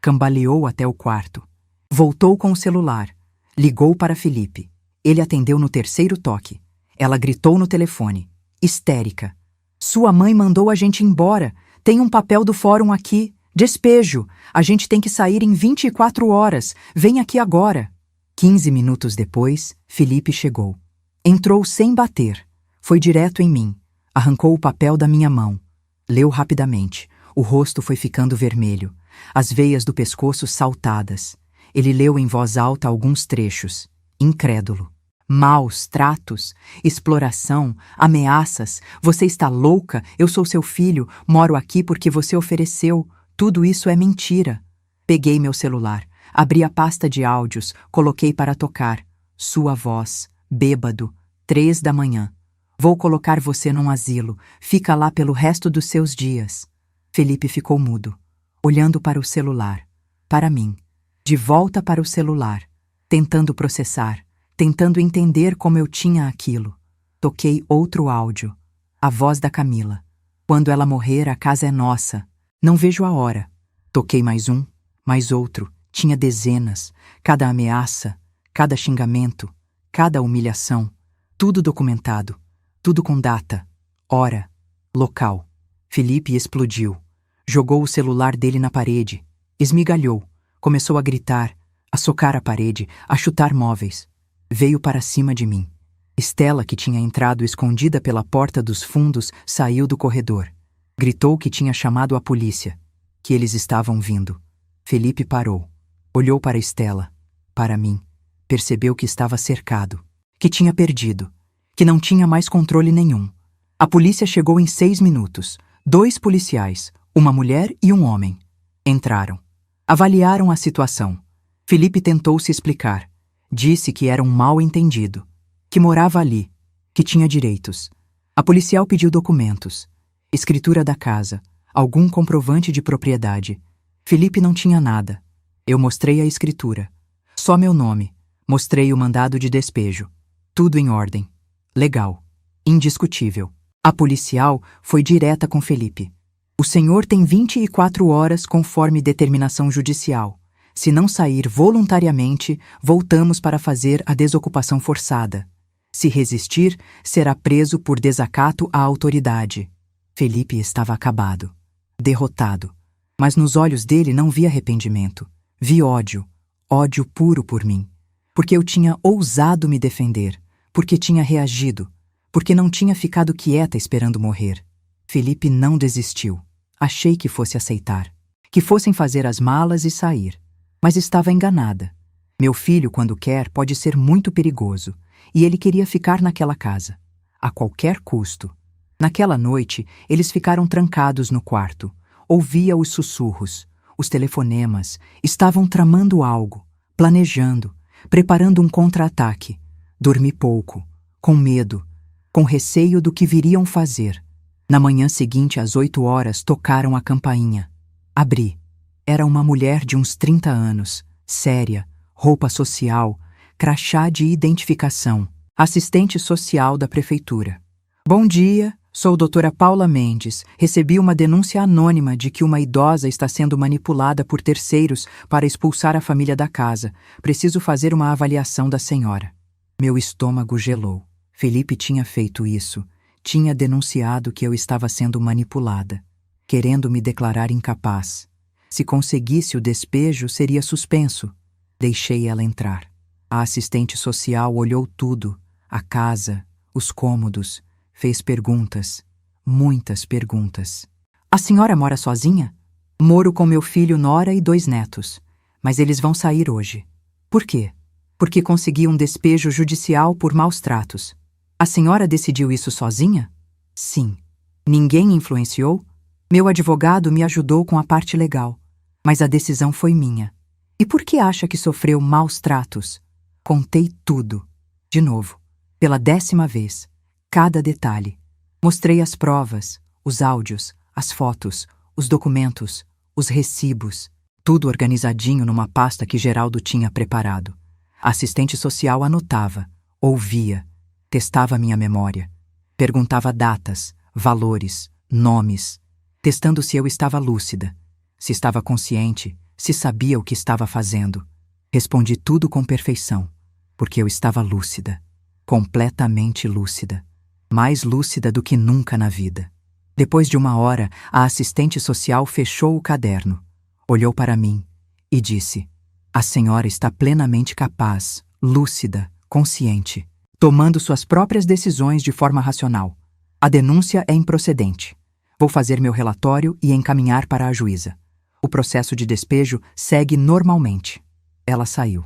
Cambaleou até o quarto. Voltou com o celular. Ligou para Felipe. Ele atendeu no terceiro toque. Ela gritou no telefone, histérica. Sua mãe mandou a gente embora. Tem um papel do fórum aqui. Despejo. A gente tem que sair em 24 horas. Vem aqui agora. 15 minutos depois, Felipe chegou. Entrou sem bater. Foi direto em mim. Arrancou o papel da minha mão. Leu rapidamente. O rosto foi ficando vermelho. As veias do pescoço saltadas. Ele leu em voz alta alguns trechos. Incrédulo. Maus tratos, exploração, ameaças. Você está louca? Eu sou seu filho. Moro aqui porque você ofereceu. Tudo isso é mentira. Peguei meu celular. Abri a pasta de áudios. Coloquei para tocar. Sua voz. Bêbado. 3 da manhã. Vou colocar você num asilo. Fica lá pelo resto dos seus dias. Felipe ficou mudo, olhando para o celular. Para mim. De volta para o celular. Tentando processar. Tentando entender como eu tinha aquilo. Toquei outro áudio. A voz da Camila. Quando ela morrer, a casa é nossa. Não vejo a hora. Toquei mais um, mais outro. Tinha dezenas. Cada ameaça, cada xingamento, cada humilhação. Tudo documentado. Tudo com data, hora, local. Felipe explodiu. Jogou o celular dele na parede. Esmigalhou. Começou a gritar, a socar a parede, a chutar móveis. Veio para cima de mim. Estela, que tinha entrado escondida pela porta dos fundos, saiu do corredor. Gritou que tinha chamado a polícia, que eles estavam vindo. Felipe parou. Olhou para Estela, para mim. Percebeu que estava cercado, que tinha perdido, que não tinha mais controle nenhum. A polícia chegou em 6 minutos. 2 policiais, uma mulher e um homem. Entraram. Avaliaram a situação. Felipe tentou se explicar. Disse que era um mal-entendido, que morava ali, que tinha direitos. A policial pediu documentos, escritura da casa, algum comprovante de propriedade. Felipe não tinha nada. Eu mostrei a escritura. Só meu nome. Mostrei o mandado de despejo. Tudo em ordem. Legal. Indiscutível. A policial foi direta com Felipe. O senhor tem 24 horas conforme determinação judicial. Se não sair voluntariamente, voltamos para fazer a desocupação forçada. Se resistir, será preso por desacato à autoridade. Felipe estava acabado, derrotado. Mas nos olhos dele não vi arrependimento. Vi ódio, ódio puro por mim. Porque eu tinha ousado me defender, porque tinha reagido, porque não tinha ficado quieta esperando morrer. Felipe não desistiu. Achei que fosse aceitar, que fossem fazer as malas e sair. Mas estava enganada. Meu filho, quando quer, pode ser muito perigoso, e ele queria ficar naquela casa, a qualquer custo. Naquela noite, eles ficaram trancados no quarto. Ouvia os sussurros, os telefonemas. Estavam tramando algo, planejando, preparando um contra-ataque. Dormi pouco, com medo, com receio do que viriam fazer. Na manhã seguinte, às 8 horas, tocaram a campainha. Abri. Era uma mulher de uns 30 anos, séria, roupa social, crachá de identificação, assistente social da prefeitura. Bom dia, sou doutora Paula Mendes. Recebi uma denúncia anônima de que uma idosa está sendo manipulada por terceiros para expulsar a família da casa. Preciso fazer uma avaliação da senhora. Meu estômago gelou. Felipe tinha feito isso. Tinha denunciado que eu estava sendo manipulada, querendo me declarar incapaz. Se conseguisse o despejo, seria suspenso. Deixei ela entrar. A assistente social olhou tudo, a casa, os cômodos, fez perguntas, muitas perguntas. A senhora mora sozinha? Moro com meu filho Nora e 2 netos, mas eles vão sair hoje. Por quê? Porque consegui um despejo judicial por maus tratos. A senhora decidiu isso sozinha? Sim. Ninguém influenciou? Meu advogado me ajudou com a parte legal, mas a decisão foi minha. E por que acha que sofreu maus tratos? Contei tudo. De novo, pela 10ª vez, cada detalhe. Mostrei as provas, os áudios, as fotos, os documentos, os recibos, tudo organizadinho numa pasta que Geraldo tinha preparado. A assistente social anotava, ouvia, testava minha memória, perguntava datas, valores, nomes, testando se eu estava lúcida, se estava consciente, se sabia o que estava fazendo. Respondi tudo com perfeição, porque eu estava lúcida, completamente lúcida, mais lúcida do que nunca na vida. Depois de 1 hora, a assistente social fechou o caderno, olhou para mim e disse: "A senhora está plenamente capaz, lúcida, consciente, tomando suas próprias decisões de forma racional. A denúncia é improcedente. Vou fazer meu relatório e encaminhar para a juíza. O processo de despejo segue normalmente." Ela saiu.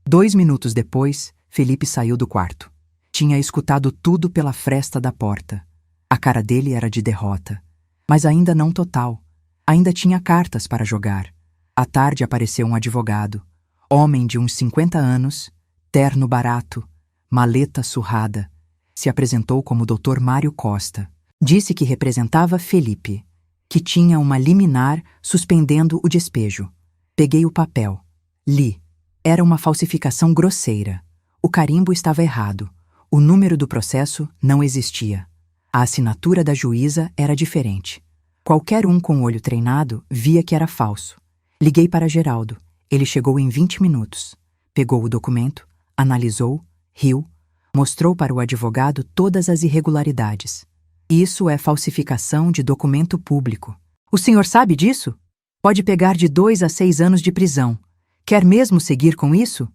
2 minutos depois, Felipe saiu do quarto. Tinha escutado tudo pela fresta da porta. A cara dele era de derrota, mas ainda não total. Ainda tinha cartas para jogar. À tarde apareceu um advogado, homem de uns 50 anos, terno barato, maleta surrada. Se apresentou como Dr. Mário Costa. Disse que representava Felipe, que tinha uma liminar suspendendo o despejo. Peguei o papel. Li. Era uma falsificação grosseira. O carimbo estava errado. O número do processo não existia. A assinatura da juíza era diferente. Qualquer um com o olho treinado via que era falso. Liguei para Geraldo. Ele chegou em 20 minutos. Pegou o documento, analisou, riu, mostrou para o advogado todas as irregularidades. Isso é falsificação de documento público. O senhor sabe disso? Pode pegar de 2 a 6 anos de prisão. Quer mesmo seguir com isso?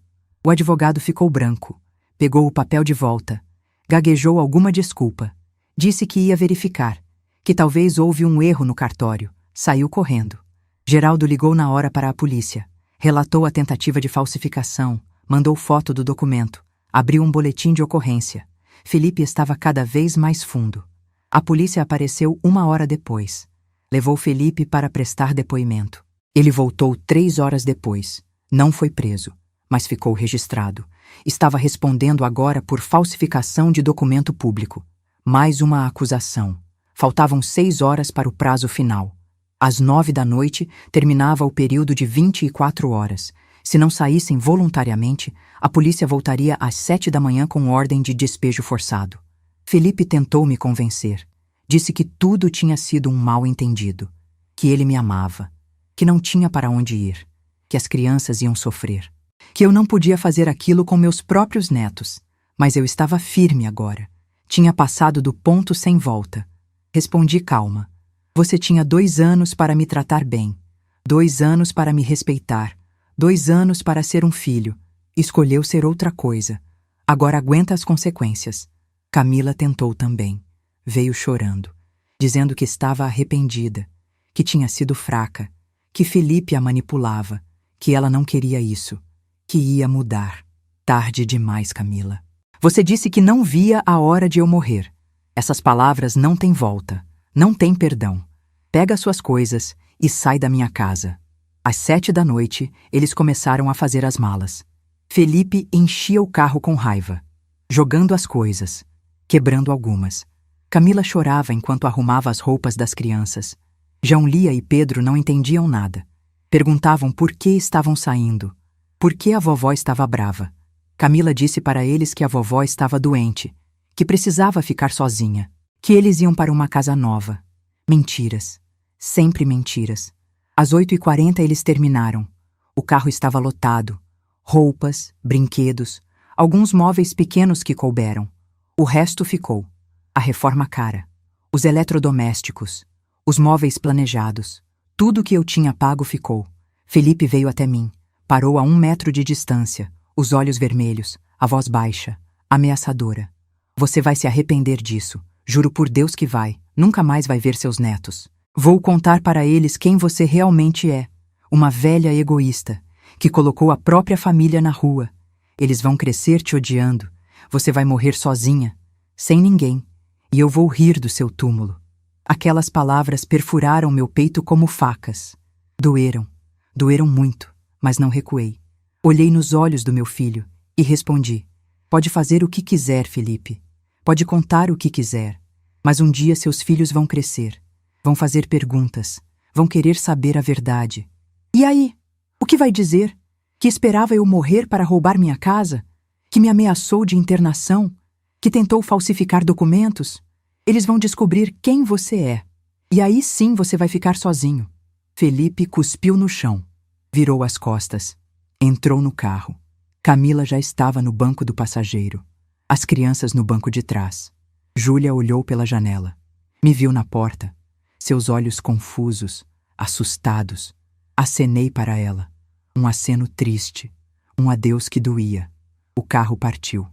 O advogado ficou branco. Pegou o papel de volta. Gaguejou alguma desculpa. Disse que ia verificar, que talvez houve um erro no cartório. Saiu correndo. Geraldo ligou na hora para a polícia. Relatou a tentativa de falsificação. Mandou foto do documento. Abriu um boletim de ocorrência. Felipe estava cada vez mais fundo. A polícia apareceu 1 hora depois. Levou Felipe para prestar depoimento. Ele voltou 3 horas depois. Não foi preso, mas ficou registrado. Estava respondendo agora por falsificação de documento público. Mais uma acusação. Faltavam 6 horas para o prazo final. Às 9 da noite, terminava o período de 24 horas. Se não saíssem voluntariamente, a polícia voltaria às 7 da manhã com ordem de despejo forçado. Felipe tentou me convencer. Disse que tudo tinha sido um mal-entendido, que ele me amava, que não tinha para onde ir, que as crianças iam sofrer, que eu não podia fazer aquilo com meus próprios netos. Mas eu estava firme agora. Tinha passado do ponto sem volta. Respondi calma. Você tinha 2 anos para me tratar bem, 2 anos para me respeitar, 2 anos para ser um filho. Escolheu ser outra coisa. Agora aguenta as consequências. Camila tentou também. Veio chorando, dizendo que estava arrependida, que tinha sido fraca, que Felipe a manipulava, que ela não queria isso, que ia mudar. Tarde demais, Camila. Você disse que não via a hora de eu morrer. Essas palavras não têm volta, não têm perdão. Pega suas coisas e sai da minha casa. Às 7 da noite, eles começaram a fazer as malas. Felipe enchia o carro com raiva, jogando as coisas, quebrando algumas. Camila chorava enquanto arrumava as roupas das crianças. João Lia e Pedro não entendiam nada. Perguntavam por que estavam saindo, por que a vovó estava brava. Camila disse para eles que a vovó estava doente, que precisava ficar sozinha, que eles iam para uma casa nova. Mentiras. Sempre mentiras. Às 8h40 eles terminaram. O carro estava lotado. Roupas, brinquedos, alguns móveis pequenos que couberam. O resto ficou. A reforma cara, os eletrodomésticos, os móveis planejados. Tudo que eu tinha pago ficou. Felipe veio até mim. Parou a 1 metro de distância, os olhos vermelhos, a voz baixa, ameaçadora. Você vai se arrepender disso. Juro por Deus que vai. Nunca mais vai ver seus netos. Vou contar para eles quem você realmente é. Uma velha egoísta, que colocou a própria família na rua. Eles vão crescer te odiando. Você vai morrer sozinha, sem ninguém. E eu vou rir do seu túmulo. Aquelas palavras perfuraram meu peito como facas. Doeram. Doeram muito, mas não recuei. Olhei nos olhos do meu filho e respondi: pode fazer o que quiser, Felipe. Pode contar o que quiser. Mas um dia seus filhos vão crescer. Vão fazer perguntas. Vão querer saber a verdade. E aí? O que vai dizer? Que esperava eu morrer para roubar minha casa? Que me ameaçou de internação? Que tentou falsificar documentos? Eles vão descobrir quem você é. E aí sim você vai ficar sozinho. Felipe cuspiu no chão. Virou as costas. Entrou no carro. Camila já estava no banco do passageiro. As crianças no banco de trás. Júlia olhou pela janela. Me viu na porta. Seus olhos confusos, assustados. Acenei para ela. Um aceno triste. Um adeus que doía. O carro partiu.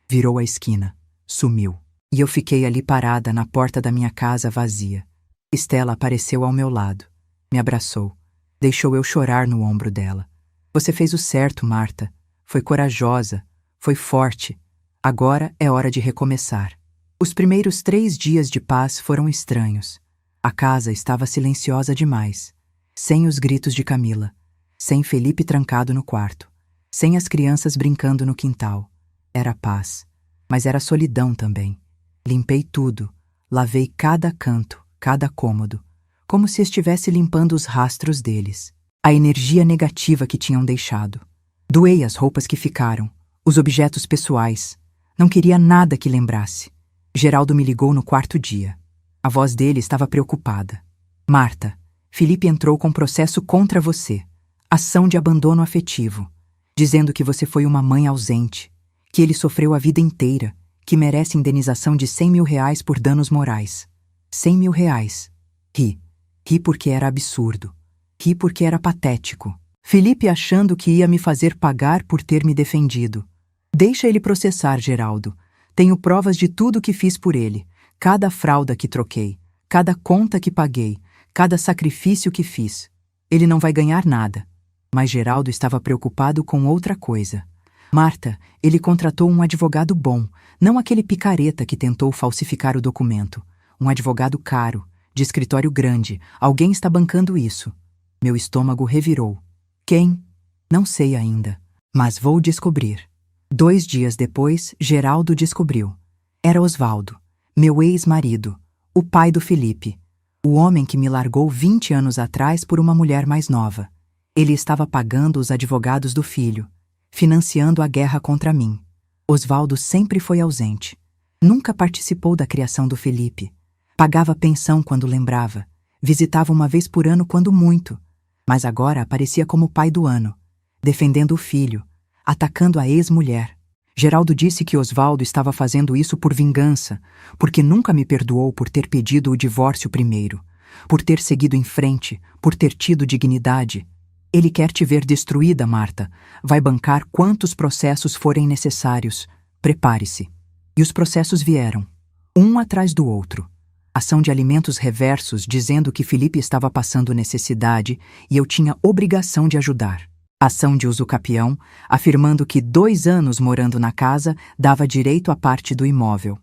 Virou a esquina. Sumiu. E eu fiquei ali parada na porta da minha casa vazia. Estela apareceu ao meu lado. Me abraçou. Deixou eu chorar no ombro dela. Você fez o certo, Marta. Foi corajosa. Foi forte. Agora é hora de recomeçar. Os primeiros 3 dias de paz foram estranhos. A casa estava silenciosa demais. Sem os gritos de Camila. Sem Felipe trancado no quarto. Sem as crianças brincando no quintal. Era paz. Mas era solidão também. Limpei tudo. Lavei cada canto, cada cômodo. Como se estivesse limpando os rastros deles. A energia negativa que tinham deixado. Doei as roupas que ficaram. Os objetos pessoais. Não queria nada que lembrasse. Geraldo me ligou no 4º dia. A voz dele estava preocupada. Marta, Felipe entrou com processo contra você. Ação de abandono afetivo. Dizendo que você foi uma mãe ausente. Que ele sofreu a vida inteira. Que merece indenização de R$100 mil por danos morais. R$100 mil. Ri. Ri porque era absurdo. Ri porque era patético. Felipe achando que ia me fazer pagar por ter me defendido. Deixa ele processar, Geraldo. Tenho provas de tudo que fiz por ele. Cada fralda que troquei. Cada conta que paguei. Cada sacrifício que fiz. Ele não vai ganhar nada. Mas Geraldo estava preocupado com outra coisa. Marta, ele contratou um advogado bom, não aquele picareta que tentou falsificar o documento. Um advogado caro, de escritório grande. Alguém está bancando isso. Meu estômago revirou. Quem? Não sei ainda. Mas vou descobrir. 2 dias depois, Geraldo descobriu. Era Osvaldo, meu ex-marido, o pai do Felipe. O homem que me largou 20 anos atrás por uma mulher mais nova. Ele estava pagando os advogados do filho, financiando a guerra contra mim. Osvaldo sempre foi ausente. Nunca participou da criação do Felipe. Pagava pensão quando lembrava. Visitava uma vez por ano quando muito. Mas agora aparecia como pai do ano, defendendo o filho, atacando a ex-mulher. Geraldo disse que Osvaldo estava fazendo isso por vingança, porque nunca me perdoou por ter pedido o divórcio primeiro, por ter seguido em frente, por ter tido dignidade. Ele quer te ver destruída, Marta. Vai bancar quantos processos forem necessários. Prepare-se. E os processos vieram, um atrás do outro. Ação de alimentos reversos dizendo que Felipe estava passando necessidade e eu tinha obrigação de ajudar. Ação de usucapião, afirmando que 2 anos morando na casa dava direito à parte do imóvel.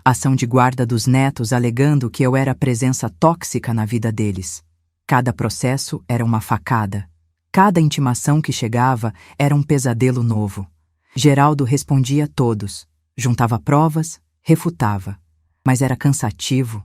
Ação de guarda dos netos alegando que eu era presença tóxica na vida deles. Cada processo era uma facada. Cada intimação que chegava era um pesadelo novo. Geraldo respondia a todos, juntava provas, refutava. Mas era cansativo,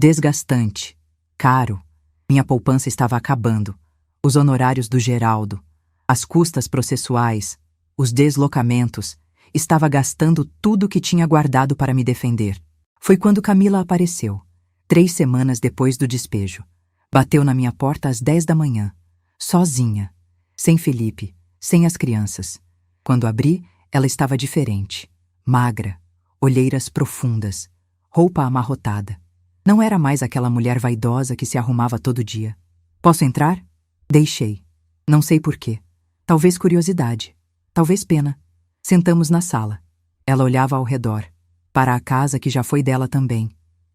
desgastante, caro. Minha poupança estava acabando. Os honorários do Geraldo, as custas processuais, os deslocamentos, estava gastando tudo que tinha guardado para me defender. Foi quando Camila apareceu, 3 semanas depois do despejo. Bateu na minha porta às 10 da manhã, sozinha, sem Felipe, sem as crianças. Quando abri, ela estava diferente, magra, olheiras profundas, roupa amarrotada. Não era mais aquela mulher vaidosa que se arrumava todo dia. Posso entrar? Deixei. Não sei por quê. Talvez curiosidade. Talvez pena. Sentamos na sala. Ela olhava ao redor. Para a casa que já foi dela também.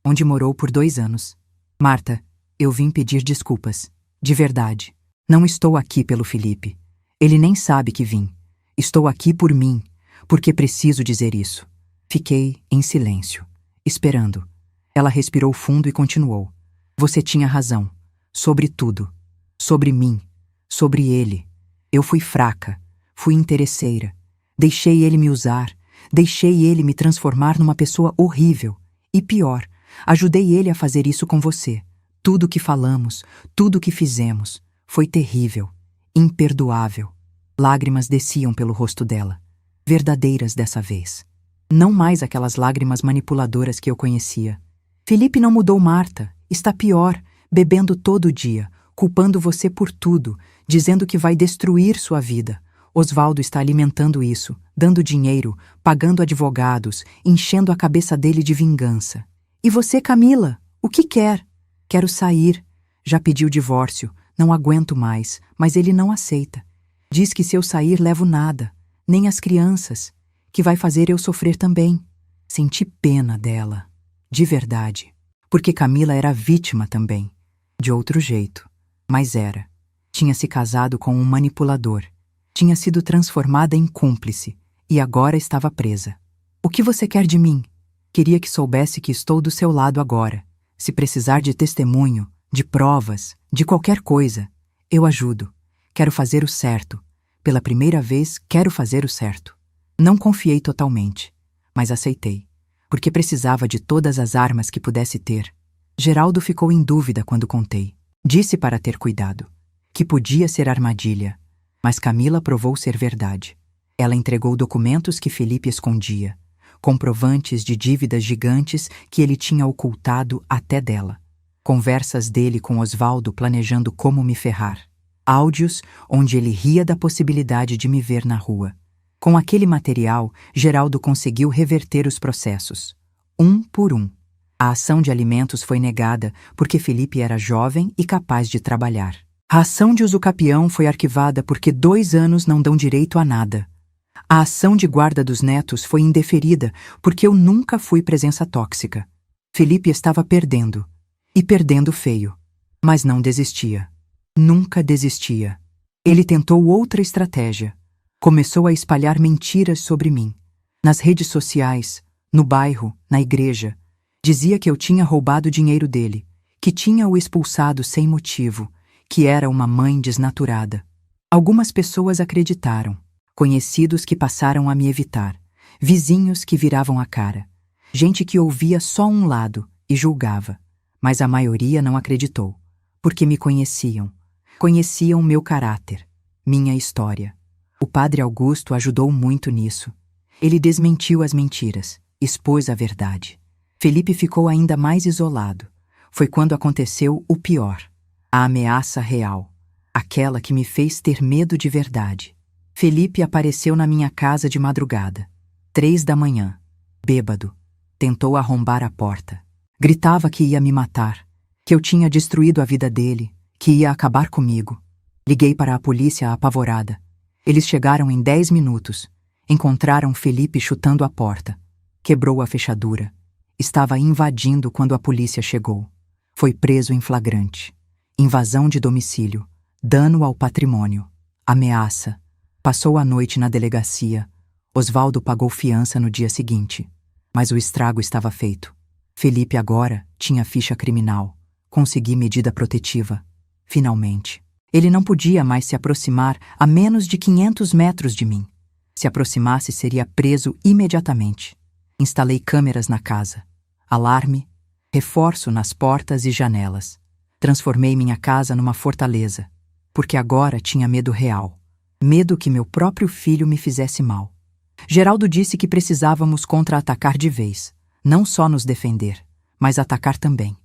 Onde morou por 2 anos. Marta, eu vim pedir desculpas. De verdade. Não estou aqui pelo Felipe. Ele nem sabe que vim. Estou aqui por mim. Porque preciso dizer isso. Fiquei em silêncio. Esperando. Ela respirou fundo e continuou. Você tinha razão. Sobre tudo. Sobre mim. Sobre ele. Eu fui fraca. Fui interesseira. Deixei ele me usar. Deixei ele me transformar numa pessoa horrível. E pior, ajudei ele a fazer isso com você. Tudo que falamos, tudo que fizemos, foi terrível. Imperdoável. Lágrimas desciam pelo rosto dela. Verdadeiras dessa vez. Não mais aquelas lágrimas manipuladoras que eu conhecia. Felipe não mudou Marta. Está pior, bebendo todo dia, culpando você por tudo, dizendo que vai destruir sua vida. Osvaldo está alimentando isso, dando dinheiro, pagando advogados, enchendo a cabeça dele de vingança. E você, Camila? O que quer? Quero sair. Já pedi o divórcio, não aguento mais, mas ele não aceita. Diz que se eu sair levo nada, nem as crianças, que vai fazer eu sofrer também. Senti pena dela, de verdade, porque Camila era vítima também, de outro jeito, mas era. Tinha se casado com um manipulador, tinha sido transformada em cúmplice e agora estava presa. O que você quer de mim? Queria que soubesse que estou do seu lado agora. Se precisar de testemunho, de provas, de qualquer coisa, eu ajudo. Quero fazer o certo. Pela primeira vez, quero fazer o certo. Não confiei totalmente, mas aceitei, porque precisava de todas as armas que pudesse ter. Geraldo ficou em dúvida quando contei. Disse para ter cuidado, que podia ser armadilha, mas Camila provou ser verdade. Ela entregou documentos que Felipe escondia, comprovantes de dívidas gigantes que ele tinha ocultado até dela. Conversas dele com Osvaldo planejando como me ferrar. Áudios onde ele ria da possibilidade de me ver na rua. Com aquele material, Geraldo conseguiu reverter os processos, um por um. A ação de alimentos foi negada porque Felipe era jovem e capaz de trabalhar. A ação de usucapião foi arquivada porque 2 anos não dão direito a nada. A ação de guarda dos netos foi indeferida porque eu nunca fui presença tóxica. Felipe estava perdendo, e perdendo feio, mas não desistia. Nunca desistia. Ele tentou outra estratégia. Começou a espalhar mentiras sobre mim. Nas redes sociais, no bairro, na igreja. Dizia que eu tinha roubado dinheiro dele, que tinha o expulsado sem motivo, que era uma mãe desnaturada. Algumas pessoas acreditaram. Conhecidos que passaram a me evitar. Vizinhos que viravam a cara. Gente que ouvia só um lado e julgava. Mas a maioria não acreditou, porque me conheciam. Conheciam meu caráter, minha história. O padre Augusto ajudou muito nisso. Ele desmentiu as mentiras, expôs a verdade. Felipe ficou ainda mais isolado. Foi quando aconteceu o pior, a ameaça real, aquela que me fez ter medo de verdade. Felipe apareceu na minha casa de madrugada, 3 da manhã, bêbado. Tentou arrombar a porta. Gritava que ia me matar, que eu tinha destruído a vida dele, que ia acabar comigo. Liguei para a polícia apavorada. Eles chegaram em 10 minutos. Encontraram Felipe chutando a porta. Quebrou a fechadura. Estava invadindo quando a polícia chegou. Foi preso em flagrante. Invasão de domicílio. Dano ao patrimônio. Ameaça. Passou a noite na delegacia. Osvaldo pagou fiança no dia seguinte. Mas o estrago estava feito. Felipe agora tinha ficha criminal. Consegui medida protetiva. Finalmente. Ele não podia mais se aproximar a menos de 500 metros de mim. Se aproximasse, seria preso imediatamente. Instalei câmeras na casa. Alarme. Reforço nas portas e janelas. Transformei minha casa numa fortaleza. Porque agora tinha medo real. Medo que meu próprio filho me fizesse mal. Geraldo disse que precisávamos contra-atacar de vez. Não só nos defender, mas atacar também.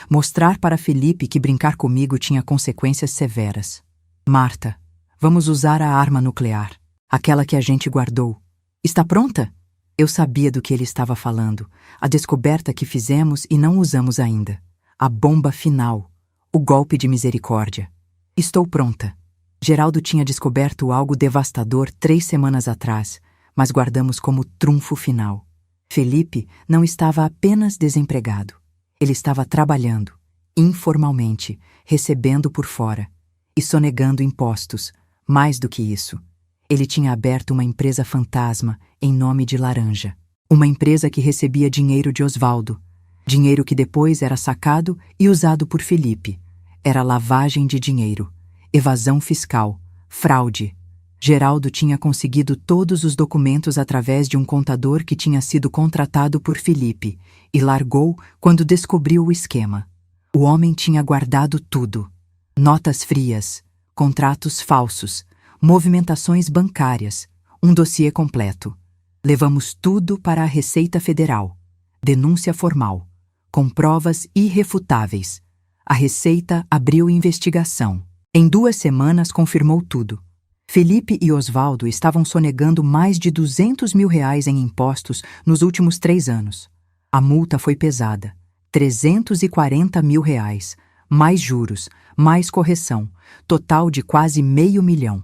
Mostrar para Felipe que brincar comigo tinha consequências severas. Marta, vamos usar a arma nuclear, aquela que a gente guardou. Está pronta? Eu sabia do que ele estava falando, a descoberta que fizemos e não usamos ainda. A bomba final, o golpe de misericórdia. Estou pronta. Geraldo tinha descoberto algo devastador 3 semanas atrás, mas guardamos como trunfo final. Felipe não estava apenas desempregado. Ele estava trabalhando, informalmente, recebendo por fora e sonegando impostos. Mais do que isso, ele tinha aberto uma empresa fantasma em nome de Laranja. Uma empresa que recebia dinheiro de Osvaldo. Dinheiro que depois era sacado e usado por Felipe. Era lavagem de dinheiro, evasão fiscal, fraude. Geraldo tinha conseguido todos os documentos através de um contador que tinha sido contratado por Felipe e largou quando descobriu o esquema. O homem tinha guardado tudo. Notas frias, contratos falsos, movimentações bancárias, um dossiê completo. Levamos tudo para a Receita Federal. Denúncia formal, com provas irrefutáveis. A Receita abriu investigação. Em 2 semanas confirmou tudo. Felipe e Osvaldo estavam sonegando mais de R$ 200.000 em impostos nos últimos 3 anos. A multa foi pesada, R$ 340.000, mais juros, mais correção, total de quase R$ 500.000.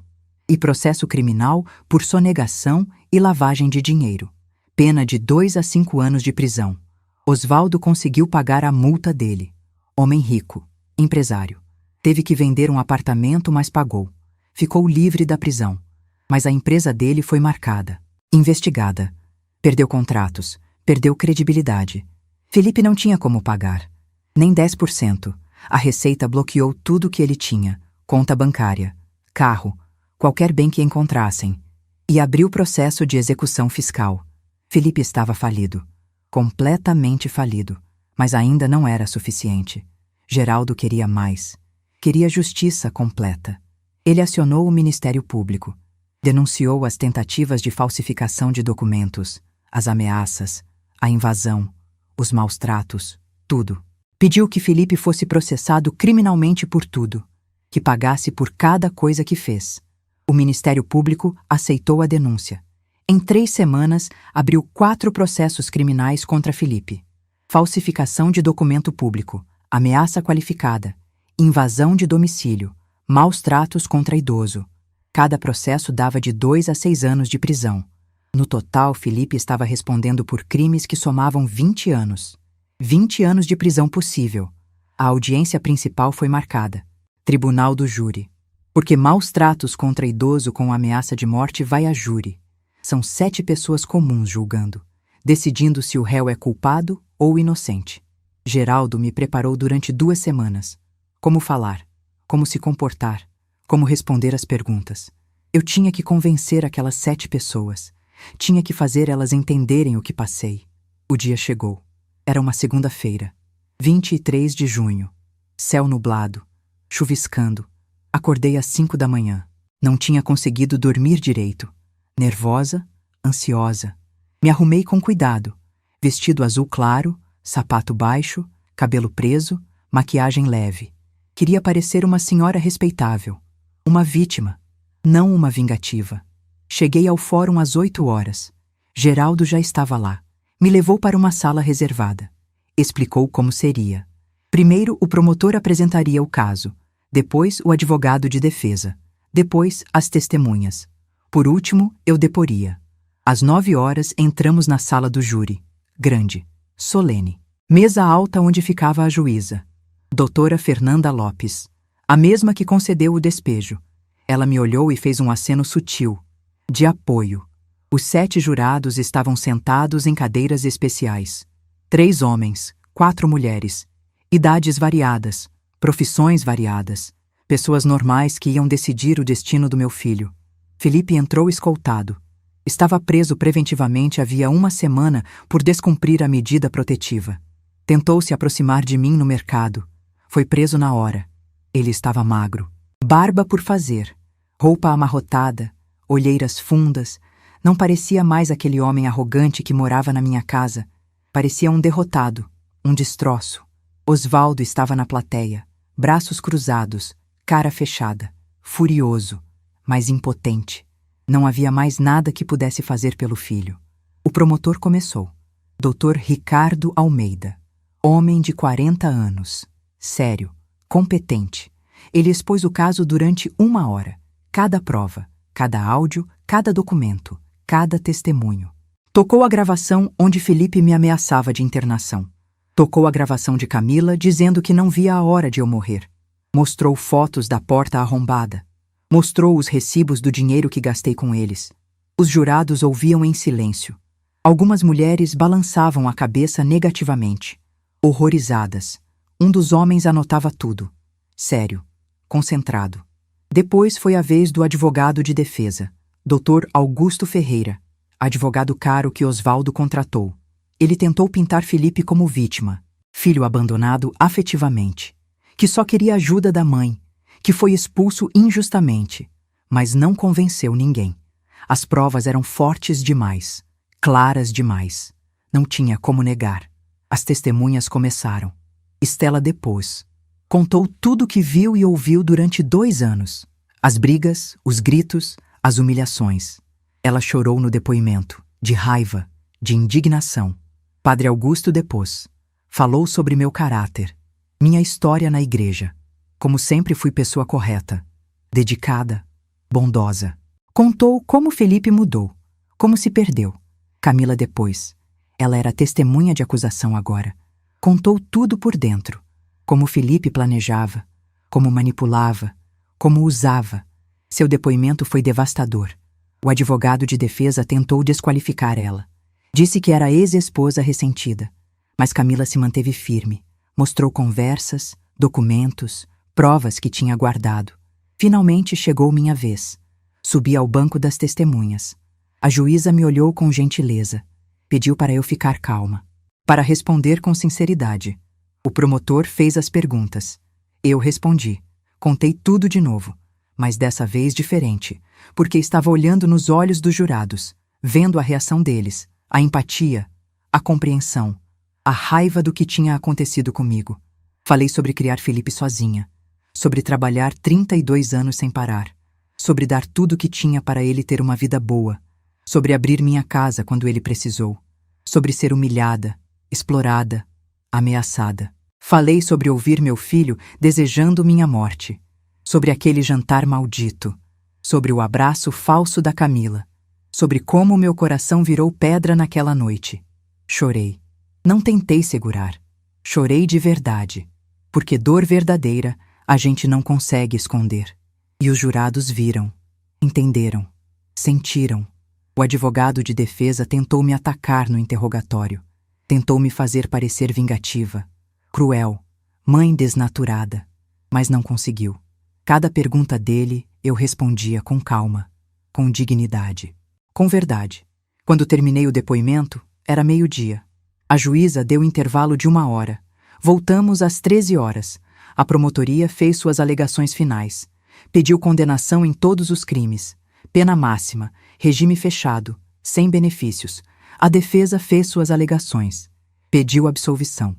E processo criminal por sonegação e lavagem de dinheiro. Pena de 2 a 5 anos de prisão. Osvaldo conseguiu pagar a multa dele. Homem rico, empresário. Teve que vender um apartamento, mas pagou. Ficou livre da prisão. Mas a empresa dele foi marcada, investigada. Perdeu contratos, perdeu credibilidade. Felipe não tinha como pagar. Nem 10%. A Receita bloqueou tudo que ele tinha. Conta bancária, carro, qualquer bem que encontrassem. E abriu processo de execução fiscal. Felipe estava falido. Completamente falido. Mas ainda não era suficiente. Geraldo queria mais. Queria justiça completa. Ele acionou o Ministério Público. Denunciou as tentativas de falsificação de documentos, as ameaças, a invasão, os maus tratos, tudo. Pediu que Felipe fosse processado criminalmente por tudo, que pagasse por cada coisa que fez. O Ministério Público aceitou a denúncia. Em 3 semanas, abriu 4 processos criminais contra Felipe. Falsificação de documento público, ameaça qualificada, invasão de domicílio, maus tratos contra idoso. Cada processo dava de 2 a 6 anos de prisão. No total, Felipe estava respondendo por crimes que somavam 20 anos. 20 anos de prisão possível. A audiência principal foi marcada. Tribunal do Júri. Porque maus tratos contra idoso com ameaça de morte vai a júri. São 7 pessoas comuns julgando, decidindo se o réu é culpado ou inocente. Geraldo me preparou durante 2 semanas. Como falar, como se comportar, como responder às perguntas. Eu tinha que convencer aquelas 7 pessoas. Tinha que fazer elas entenderem o que passei. O dia chegou. Era uma segunda-feira, 23 de junho. Céu nublado, chuviscando. Acordei às 5 da manhã. Não tinha conseguido dormir direito. Nervosa, ansiosa. Me arrumei com cuidado. Vestido azul claro, sapato baixo, cabelo preso, maquiagem leve. Queria parecer uma senhora respeitável. Uma vítima, não uma vingativa. Cheguei ao fórum às 8 horas. Geraldo já estava lá. Me levou para uma sala reservada. Explicou como seria. Primeiro, o promotor apresentaria o caso. Depois, o advogado de defesa. Depois, as testemunhas. Por último, eu deporia. Às 9 horas, entramos na sala do júri. Grande, solene. Mesa alta onde ficava a juíza. Doutora Fernanda Lopes. A mesma que concedeu o despejo. Ela me olhou e fez um aceno sutil. De apoio. Os 7 jurados estavam sentados em cadeiras especiais. 3 homens, 4 mulheres. Idades variadas, profissões variadas. Pessoas normais que iam decidir o destino do meu filho. Felipe entrou escoltado. Estava preso preventivamente havia 1 semana por descumprir a medida protetiva. Tentou se aproximar de mim no mercado. Foi preso na hora. Ele estava magro. Barba por fazer. Roupa amarrotada. Olheiras fundas. Não parecia mais aquele homem arrogante que morava na minha casa. Parecia um derrotado. Um destroço. Osvaldo estava na plateia. Braços cruzados. Cara fechada. Furioso. Mas impotente. Não havia mais nada que pudesse fazer pelo filho. O promotor começou. Dr. Ricardo Almeida. Homem de 40 anos. Sério. Competente. Ele expôs o caso durante 1 hora. Cada prova, cada áudio, cada documento, cada testemunho. Tocou a gravação onde Felipe me ameaçava de internação. Tocou a gravação de Camila dizendo que não via a hora de eu morrer. Mostrou fotos da porta arrombada. Mostrou os recibos do dinheiro que gastei com eles. Os jurados ouviam em silêncio. Algumas mulheres balançavam a cabeça negativamente. Horrorizadas. Um dos homens anotava tudo. Sério. Concentrado. Depois foi a vez do advogado de defesa, Dr. Augusto Ferreira, advogado caro que Osvaldo contratou. Ele tentou pintar Felipe como vítima, filho abandonado afetivamente, que só queria ajuda da mãe, que foi expulso injustamente, mas não convenceu ninguém. As provas eram fortes demais, claras demais. Não tinha como negar. As testemunhas começaram. Estela depôs. Contou tudo o que viu e ouviu durante 2 anos. As brigas, os gritos, as humilhações. Ela chorou no depoimento, de raiva, de indignação. Padre Augusto depôs. Falou sobre meu caráter, minha história na igreja. Como sempre fui pessoa correta, dedicada, bondosa. Contou como Felipe mudou, como se perdeu. Camila depois. Ela era testemunha de acusação agora. Contou tudo por dentro. Como Felipe planejava, como manipulava, como usava. Seu depoimento foi devastador. O advogado de defesa tentou desqualificar ela. Disse que era ex-esposa ressentida. Mas Camila se manteve firme. Mostrou conversas, documentos, provas que tinha guardado. Finalmente chegou minha vez. Subi ao banco das testemunhas. A juíza me olhou com gentileza. Pediu para eu ficar calma. Para responder com sinceridade. O promotor fez as perguntas. Eu respondi. Contei tudo de novo. Mas dessa vez diferente, porque estava olhando nos olhos dos jurados, vendo a reação deles, a empatia, a compreensão, a raiva do que tinha acontecido comigo. Falei sobre criar Felipe sozinha, sobre trabalhar 32 anos sem parar, sobre dar tudo o que tinha para ele ter uma vida boa, sobre abrir minha casa quando ele precisou, sobre ser humilhada, explorada, ameaçada. Falei sobre ouvir meu filho desejando minha morte, sobre aquele jantar maldito, sobre o abraço falso da Camila, sobre como meu coração virou pedra naquela noite. Chorei. Não tentei segurar. Chorei de verdade, porque dor verdadeira a gente não consegue esconder. E os jurados viram, entenderam, sentiram. O advogado de defesa tentou me atacar no interrogatório. Tentou me fazer parecer vingativa, cruel, mãe desnaturada, mas não conseguiu. Cada pergunta dele eu respondia com calma, com dignidade, com verdade. Quando terminei o depoimento, era 12:00. A juíza deu intervalo de 1 hora. Voltamos às 13 horas. A promotoria fez suas alegações finais. Pediu condenação em todos os crimes. Pena máxima, regime fechado, sem benefícios. A defesa fez suas alegações. Pediu absolvição.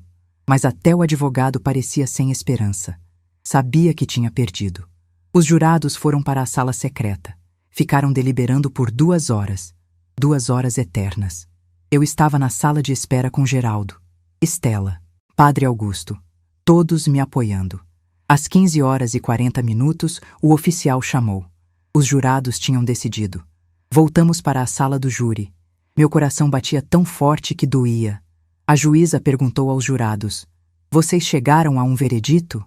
Mas até o advogado parecia sem esperança. Sabia que tinha perdido. Os jurados foram para a sala secreta. Ficaram deliberando por 2 horas. 2 horas eternas. Eu estava na sala de espera com Geraldo, Estela, Padre Augusto, todos me apoiando. Às 15h40, o oficial chamou. Os jurados tinham decidido. Voltamos para a sala do júri. Meu coração batia tão forte que doía. A juíza perguntou aos jurados: "Vocês chegaram a um veredito?"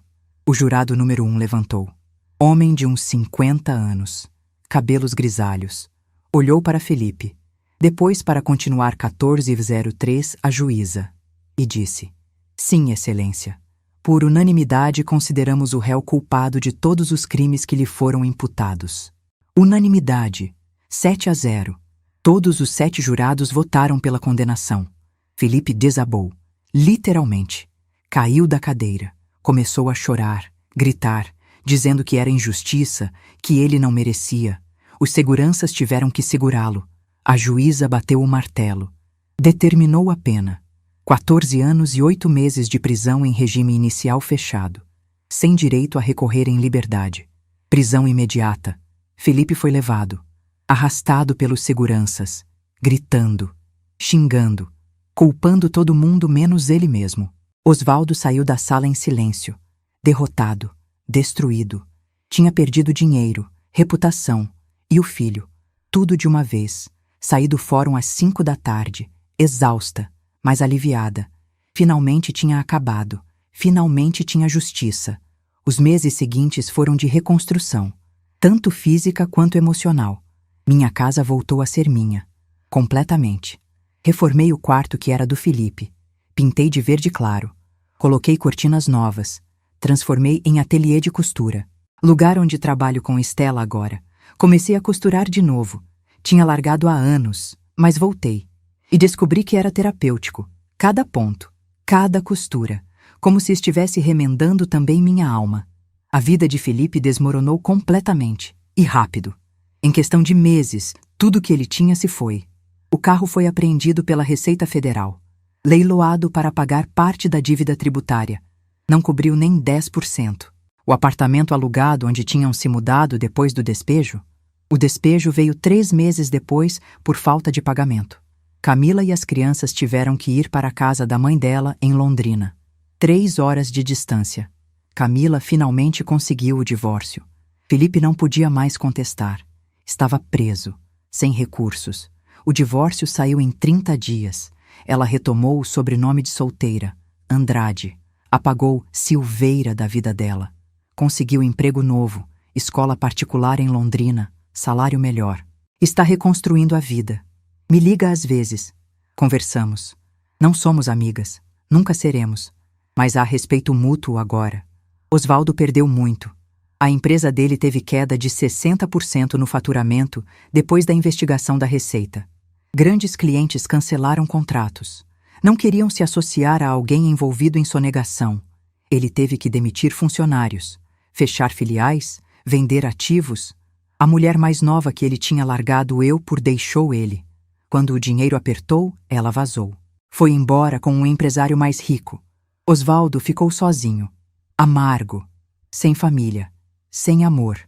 O jurado número 1 levantou. Homem de uns 50 anos, cabelos grisalhos. Olhou para Felipe, depois para continuar 14h03 a juíza, e disse: "Sim, excelência. Por unanimidade consideramos o réu culpado de todos os crimes que lhe foram imputados." Unanimidade, 7-0. Todos os 7 jurados votaram pela condenação. Felipe desabou, literalmente. Caiu da cadeira. Começou a chorar, gritar, dizendo que era injustiça, que ele não merecia. Os seguranças tiveram que segurá-lo. A juíza bateu o martelo. Determinou a pena. 14 anos e 8 meses de prisão em regime inicial fechado, sem direito a recorrer em liberdade. Prisão imediata. Felipe foi levado, arrastado pelos seguranças, gritando, xingando, culpando todo mundo menos ele mesmo. Osvaldo saiu da sala em silêncio, derrotado, destruído. Tinha perdido dinheiro, reputação e o filho, tudo de uma vez. Saí do fórum às 5 da tarde, exausta, mas aliviada. Finalmente tinha acabado, finalmente tinha justiça. Os meses seguintes foram de reconstrução, tanto física quanto emocional. Minha casa voltou a ser minha, completamente. Reformei o quarto que era do Felipe. Pintei de verde claro. Coloquei cortinas novas. Transformei em ateliê de costura. Lugar onde trabalho com Estela agora. Comecei a costurar de novo. Tinha largado há anos, mas voltei. E descobri que era terapêutico. Cada ponto, cada costura. Como se estivesse remendando também minha alma. A vida de Felipe desmoronou completamente. E rápido. Em questão de meses, tudo que ele tinha se foi. O carro foi apreendido pela Receita Federal. Leiloado para pagar parte da dívida tributária. Não cobriu nem 10%. O apartamento alugado onde tinham se mudado depois do despejo? O despejo veio 3 meses depois por falta de pagamento. Camila e as crianças tiveram que ir para a casa da mãe dela em Londrina. 3 horas de distância. Camila finalmente conseguiu o divórcio. Felipe não podia mais contestar. Estava preso, sem recursos. O divórcio saiu em 30 dias. Ela retomou o sobrenome de solteira, Andrade. Apagou Silveira da vida dela. Conseguiu emprego novo, escola particular em Londrina, salário melhor. Está reconstruindo a vida. Me liga às vezes. Conversamos. Não somos amigas, nunca seremos. Mas há respeito mútuo agora. Osvaldo perdeu muito. A empresa dele teve queda de 60% no faturamento depois da investigação da Receita. Grandes clientes cancelaram contratos. Não queriam se associar a alguém envolvido em sonegação. Ele teve que demitir funcionários, fechar filiais, vender ativos. A mulher mais nova que ele tinha largado deixou ele. Quando o dinheiro apertou, ela vazou. Foi embora com um empresário mais rico. Osvaldo ficou sozinho, amargo, sem família, sem amor.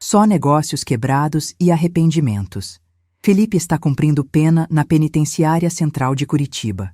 Só negócios quebrados e arrependimentos. Felipe está cumprindo pena na Penitenciária Central de Curitiba.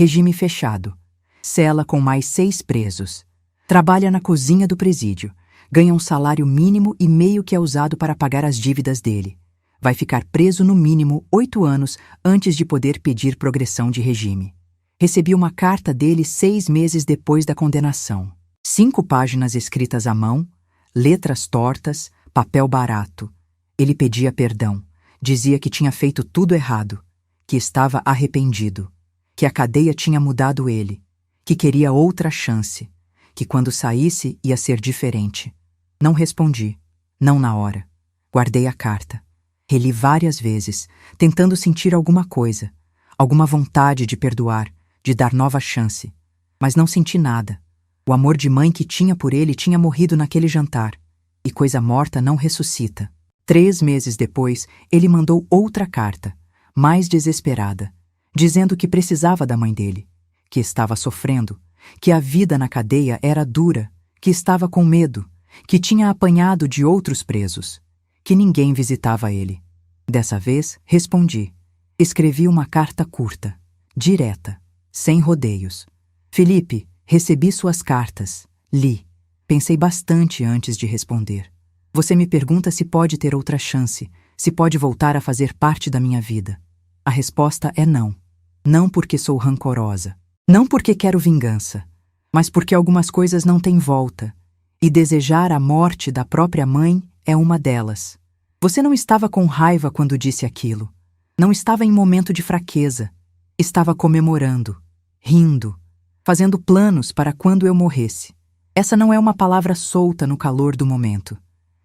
Regime fechado. Cela com mais 6 presos. Trabalha na cozinha do presídio. Ganha um salário mínimo e meio que é usado para pagar as dívidas dele. Vai ficar preso no mínimo 8 anos antes de poder pedir progressão de regime. Recebi uma carta dele 6 meses depois da condenação. 5 páginas escritas à mão, letras tortas, papel barato. Ele pedia perdão. Dizia que tinha feito tudo errado, que estava arrependido, que a cadeia tinha mudado ele, que queria outra chance, que quando saísse ia ser diferente. Não respondi, não na hora. Guardei a carta. Reli várias vezes, tentando sentir alguma coisa, alguma vontade de perdoar, de dar nova chance. Mas não senti nada. O amor de mãe que tinha por ele tinha morrido naquele jantar. E coisa morta não ressuscita. 3 meses depois, ele mandou outra carta, mais desesperada, dizendo que precisava da mãe dele, que estava sofrendo, que a vida na cadeia era dura, que estava com medo, que tinha apanhado de outros presos, que ninguém visitava ele. Dessa vez, respondi. Escrevi uma carta curta, direta, sem rodeios. Felipe, recebi suas cartas, li. Pensei bastante antes de responder. Você me pergunta se pode ter outra chance, se pode voltar a fazer parte da minha vida. A resposta é não. Não porque sou rancorosa. Não porque quero vingança. Mas porque algumas coisas não têm volta. E desejar a morte da própria mãe é uma delas. Você não estava com raiva quando disse aquilo. Não estava em momento de fraqueza. Estava comemorando, rindo, fazendo planos para quando eu morresse. Essa não é uma palavra solta no calor do momento.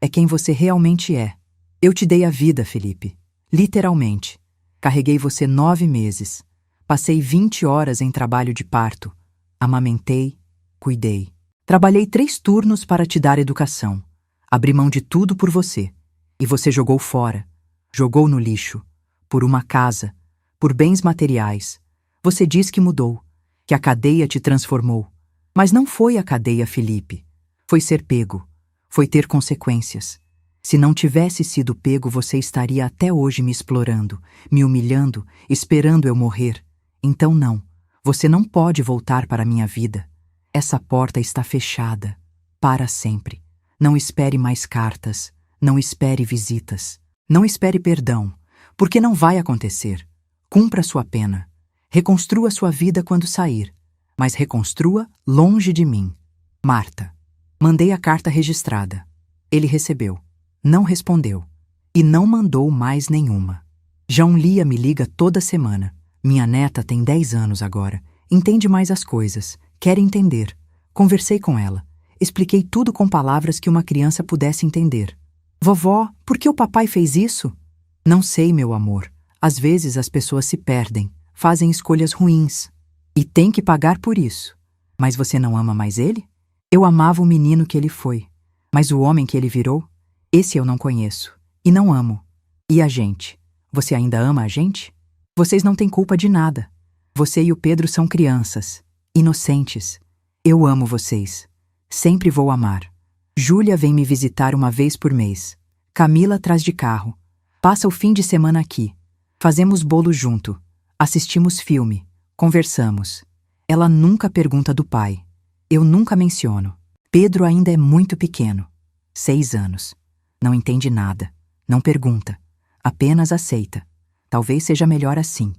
É quem você realmente é. Eu te dei a vida, Felipe. Literalmente. Carreguei você 9 meses. Passei 20 horas em trabalho de parto. Amamentei, cuidei. Trabalhei 3 turnos para te dar educação. Abri mão de tudo por você. E você jogou fora. Jogou no lixo. Por uma casa. Por bens materiais. Você diz que mudou. Que a cadeia te transformou. Mas não foi a cadeia, Felipe. Foi ser pego. Foi ter consequências. Se não tivesse sido pego, você estaria até hoje me explorando, me humilhando, esperando eu morrer. Então não, você não pode voltar para a minha vida. Essa porta está fechada, para sempre. Não espere mais cartas, não espere visitas, não espere perdão, porque não vai acontecer. Cumpra sua pena. Reconstrua sua vida quando sair, mas reconstrua longe de mim. Marta. Mandei a carta registrada. Ele recebeu. Não respondeu. E não mandou mais nenhuma. João Lia me liga toda semana. Minha neta tem 10 anos agora. Entende mais as coisas. Quer entender. Conversei com ela. Expliquei tudo com palavras que uma criança pudesse entender. Vovó, por que o papai fez isso? Não sei, meu amor. Às vezes as pessoas se perdem, fazem escolhas ruins. E tem que pagar por isso. Mas você não ama mais ele? Eu amava o menino que ele foi, mas o homem que ele virou, esse eu não conheço, e não amo. E a gente? Você ainda ama a gente? Vocês não têm culpa de nada. Você e o Pedro são crianças, inocentes. Eu amo vocês. Sempre vou amar. Júlia vem me visitar uma vez por mês. Camila traz de carro. Passa o fim de semana aqui. Fazemos bolo junto. Assistimos filme. Conversamos. Ela nunca pergunta do pai. Eu nunca menciono. Pedro ainda é muito pequeno. 6 anos. Não entende nada. Não pergunta. Apenas aceita. Talvez seja melhor assim.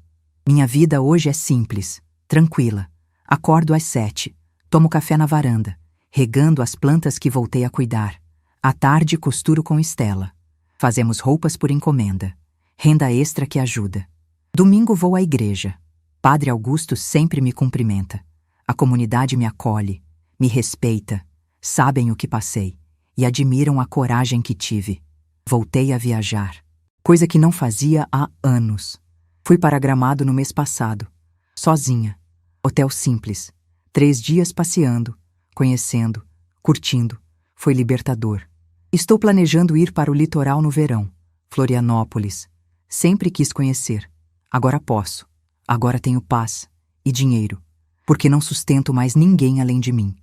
Minha vida hoje é simples, tranquila. Acordo às 7. Tomo café na varanda, regando as plantas que voltei a cuidar. À tarde costuro com Estela. Fazemos roupas por encomenda. Renda extra que ajuda. Domingo vou à igreja. Padre Augusto sempre me cumprimenta. A comunidade me acolhe, me respeita, sabem o que passei e admiram a coragem que tive. Voltei a viajar, coisa que não fazia há anos. Fui para Gramado no mês passado, sozinha. Hotel simples. 3 dias passeando, conhecendo, curtindo. Foi libertador. Estou planejando ir para o litoral no verão. Florianópolis. Sempre quis conhecer. Agora posso. Agora tenho paz e dinheiro, porque não sustento mais ninguém além de mim.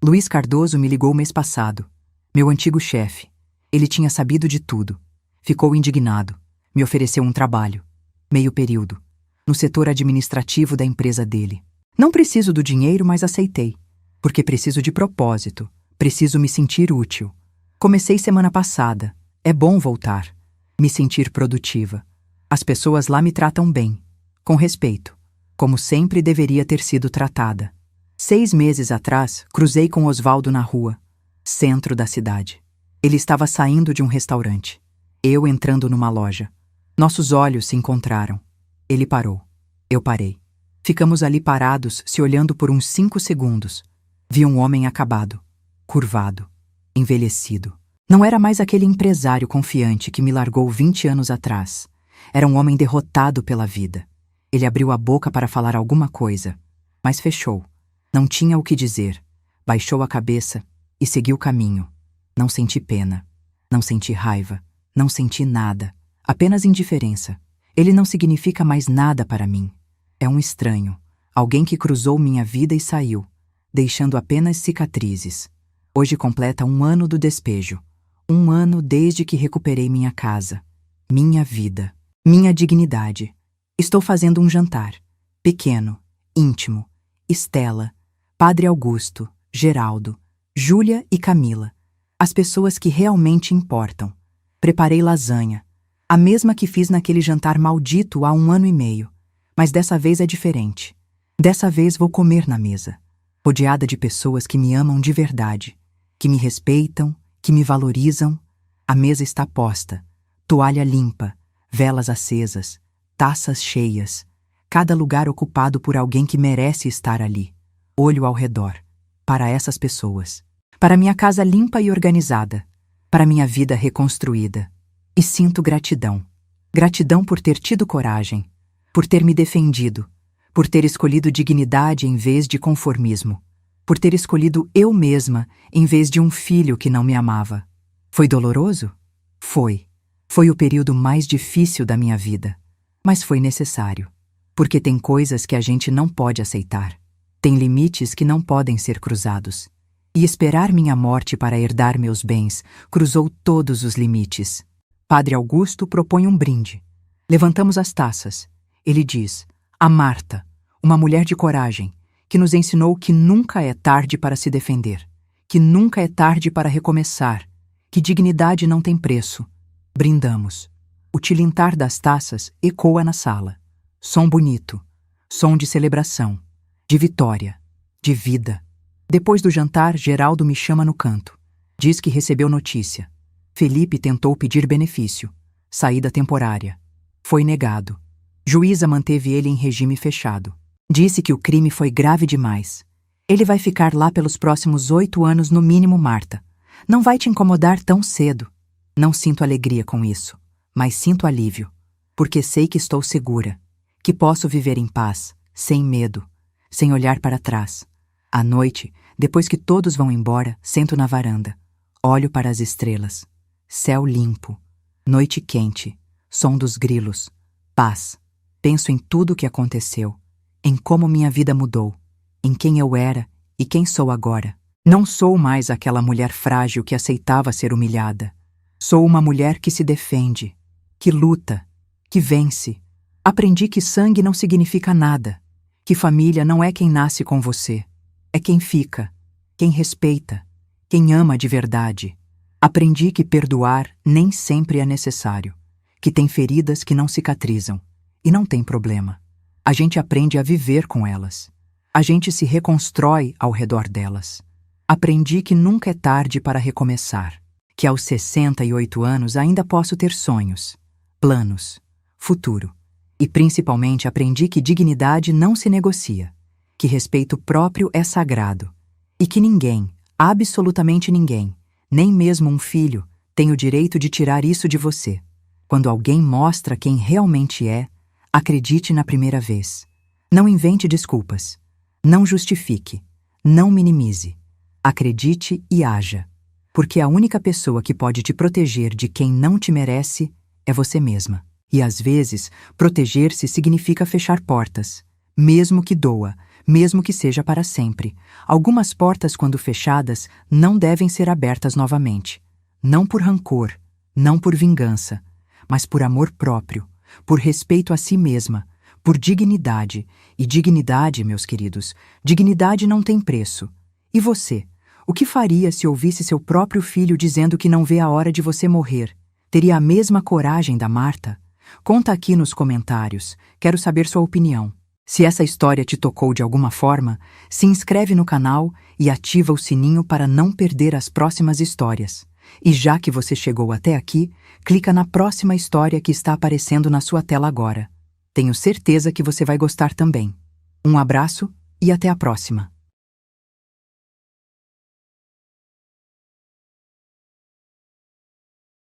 Luiz Cardoso me ligou mês passado. Meu antigo chefe. Ele tinha sabido de tudo. Ficou indignado. Me ofereceu um trabalho. Meio período. No setor administrativo da empresa dele. Não preciso do dinheiro, mas aceitei. Porque preciso de propósito. Preciso me sentir útil. Comecei semana passada. É bom voltar. Me sentir produtiva. As pessoas lá me tratam bem. Com respeito. Como sempre deveria ter sido tratada. 6 meses atrás, cruzei com Osvaldo na rua. Centro da cidade. Ele estava saindo de um restaurante. Eu entrando numa loja. Nossos olhos se encontraram. Ele parou. Eu parei. Ficamos ali parados, se olhando por uns 5 segundos. Vi um homem acabado, curvado, envelhecido. Não era mais aquele empresário confiante que me largou 20 anos atrás. Era um homem derrotado pela vida. Ele abriu a boca para falar alguma coisa, mas fechou. Não tinha o que dizer. Baixou a cabeça e seguiu o caminho. Não senti pena. Não senti raiva. Não senti nada. Apenas indiferença. Ele não significa mais nada para mim. É um estranho, alguém que cruzou minha vida e saiu, deixando apenas cicatrizes. Hoje completa 1 ano do despejo. 1 ano desde que recuperei minha casa, minha vida, minha dignidade. Estou fazendo um jantar, pequeno, íntimo. Estela, Padre Augusto, Geraldo, Júlia e Camila. As pessoas que realmente importam. Preparei lasanha, a mesma que fiz naquele jantar maldito há 1 ano e meio. Mas dessa vez é diferente. Dessa vez vou comer na mesa, rodeada de pessoas que me amam de verdade, que me respeitam, que me valorizam. A mesa está posta, toalha limpa, velas acesas, taças cheias, cada lugar ocupado por alguém que merece estar ali. Olho ao redor, para essas pessoas, para minha casa limpa e organizada, para minha vida reconstruída. E sinto gratidão. Gratidão por ter tido coragem, por ter me defendido, por ter escolhido dignidade em vez de conformismo, por ter escolhido eu mesma em vez de um filho que não me amava. Foi doloroso? Foi. Foi o período mais difícil da minha vida. Mas foi necessário. Porque tem coisas que a gente não pode aceitar. Tem limites que não podem ser cruzados. E esperar minha morte para herdar meus bens cruzou todos os limites. Padre Augusto propõe um brinde. Levantamos as taças. Ele diz, a Marta, uma mulher de coragem, que nos ensinou que nunca é tarde para se defender, que nunca é tarde para recomeçar, que dignidade não tem preço. Brindamos. O tilintar das taças ecoa na sala. Som bonito, som de celebração, de vitória, de vida. Depois do jantar, Geraldo me chama no canto. Diz que recebeu notícia. Felipe tentou pedir benefício, saída temporária. Foi negado. Juíza manteve ele em regime fechado. Disse que o crime foi grave demais. Ele vai ficar lá pelos próximos 8 anos no mínimo, Marta. Não vai te incomodar tão cedo. Não sinto alegria com isso, mas sinto alívio, porque sei que estou segura, que posso viver em paz, sem medo, sem olhar para trás. À noite, depois que todos vão embora, sento na varanda. Olho para as estrelas. Céu limpo. Noite quente. Som dos grilos. Paz. Penso em tudo o que aconteceu, em como minha vida mudou, em quem eu era E quem sou agora? Não sou mais aquela mulher frágil que aceitava ser humilhada. Sou uma mulher que se defende, que luta, que vence. Aprendi que sangue não significa nada, que família não é quem nasce com você, é quem fica, quem respeita, quem ama de verdade. Aprendi que perdoar nem sempre é necessário, que tem feridas que não cicatrizam, e não tem problema. A gente aprende a viver com elas. A gente se reconstrói ao redor delas. Aprendi que nunca é tarde para recomeçar, que aos 68 anos ainda posso ter sonhos, planos, futuro. E principalmente aprendi que dignidade não se negocia, que respeito próprio é sagrado e que ninguém, absolutamente ninguém, nem mesmo um filho, tem o direito de tirar isso de você. Quando alguém mostra quem realmente é, acredite na primeira vez. Não invente desculpas. Não justifique. Não minimize. Acredite e haja. Porque a única pessoa que pode te proteger de quem não te merece é você mesma. E às vezes, proteger-se significa fechar portas, mesmo que doa, mesmo que seja para sempre. Algumas portas, quando fechadas, não devem ser abertas novamente. Não por rancor, não por vingança, mas por amor próprio, por respeito a si mesma, por dignidade. E dignidade, meus queridos, dignidade não tem preço. E você? O que faria se ouvisse seu próprio filho dizendo que não vê a hora de você morrer? Teria a mesma coragem da Marta? Conta aqui nos comentários, quero saber sua opinião. Se essa história te tocou de alguma forma, se inscreve no canal e ativa o sininho para não perder as próximas histórias. E já que você chegou até aqui, clica na próxima história que está aparecendo na sua tela agora. Tenho certeza que você vai gostar também. Um abraço e até a próxima.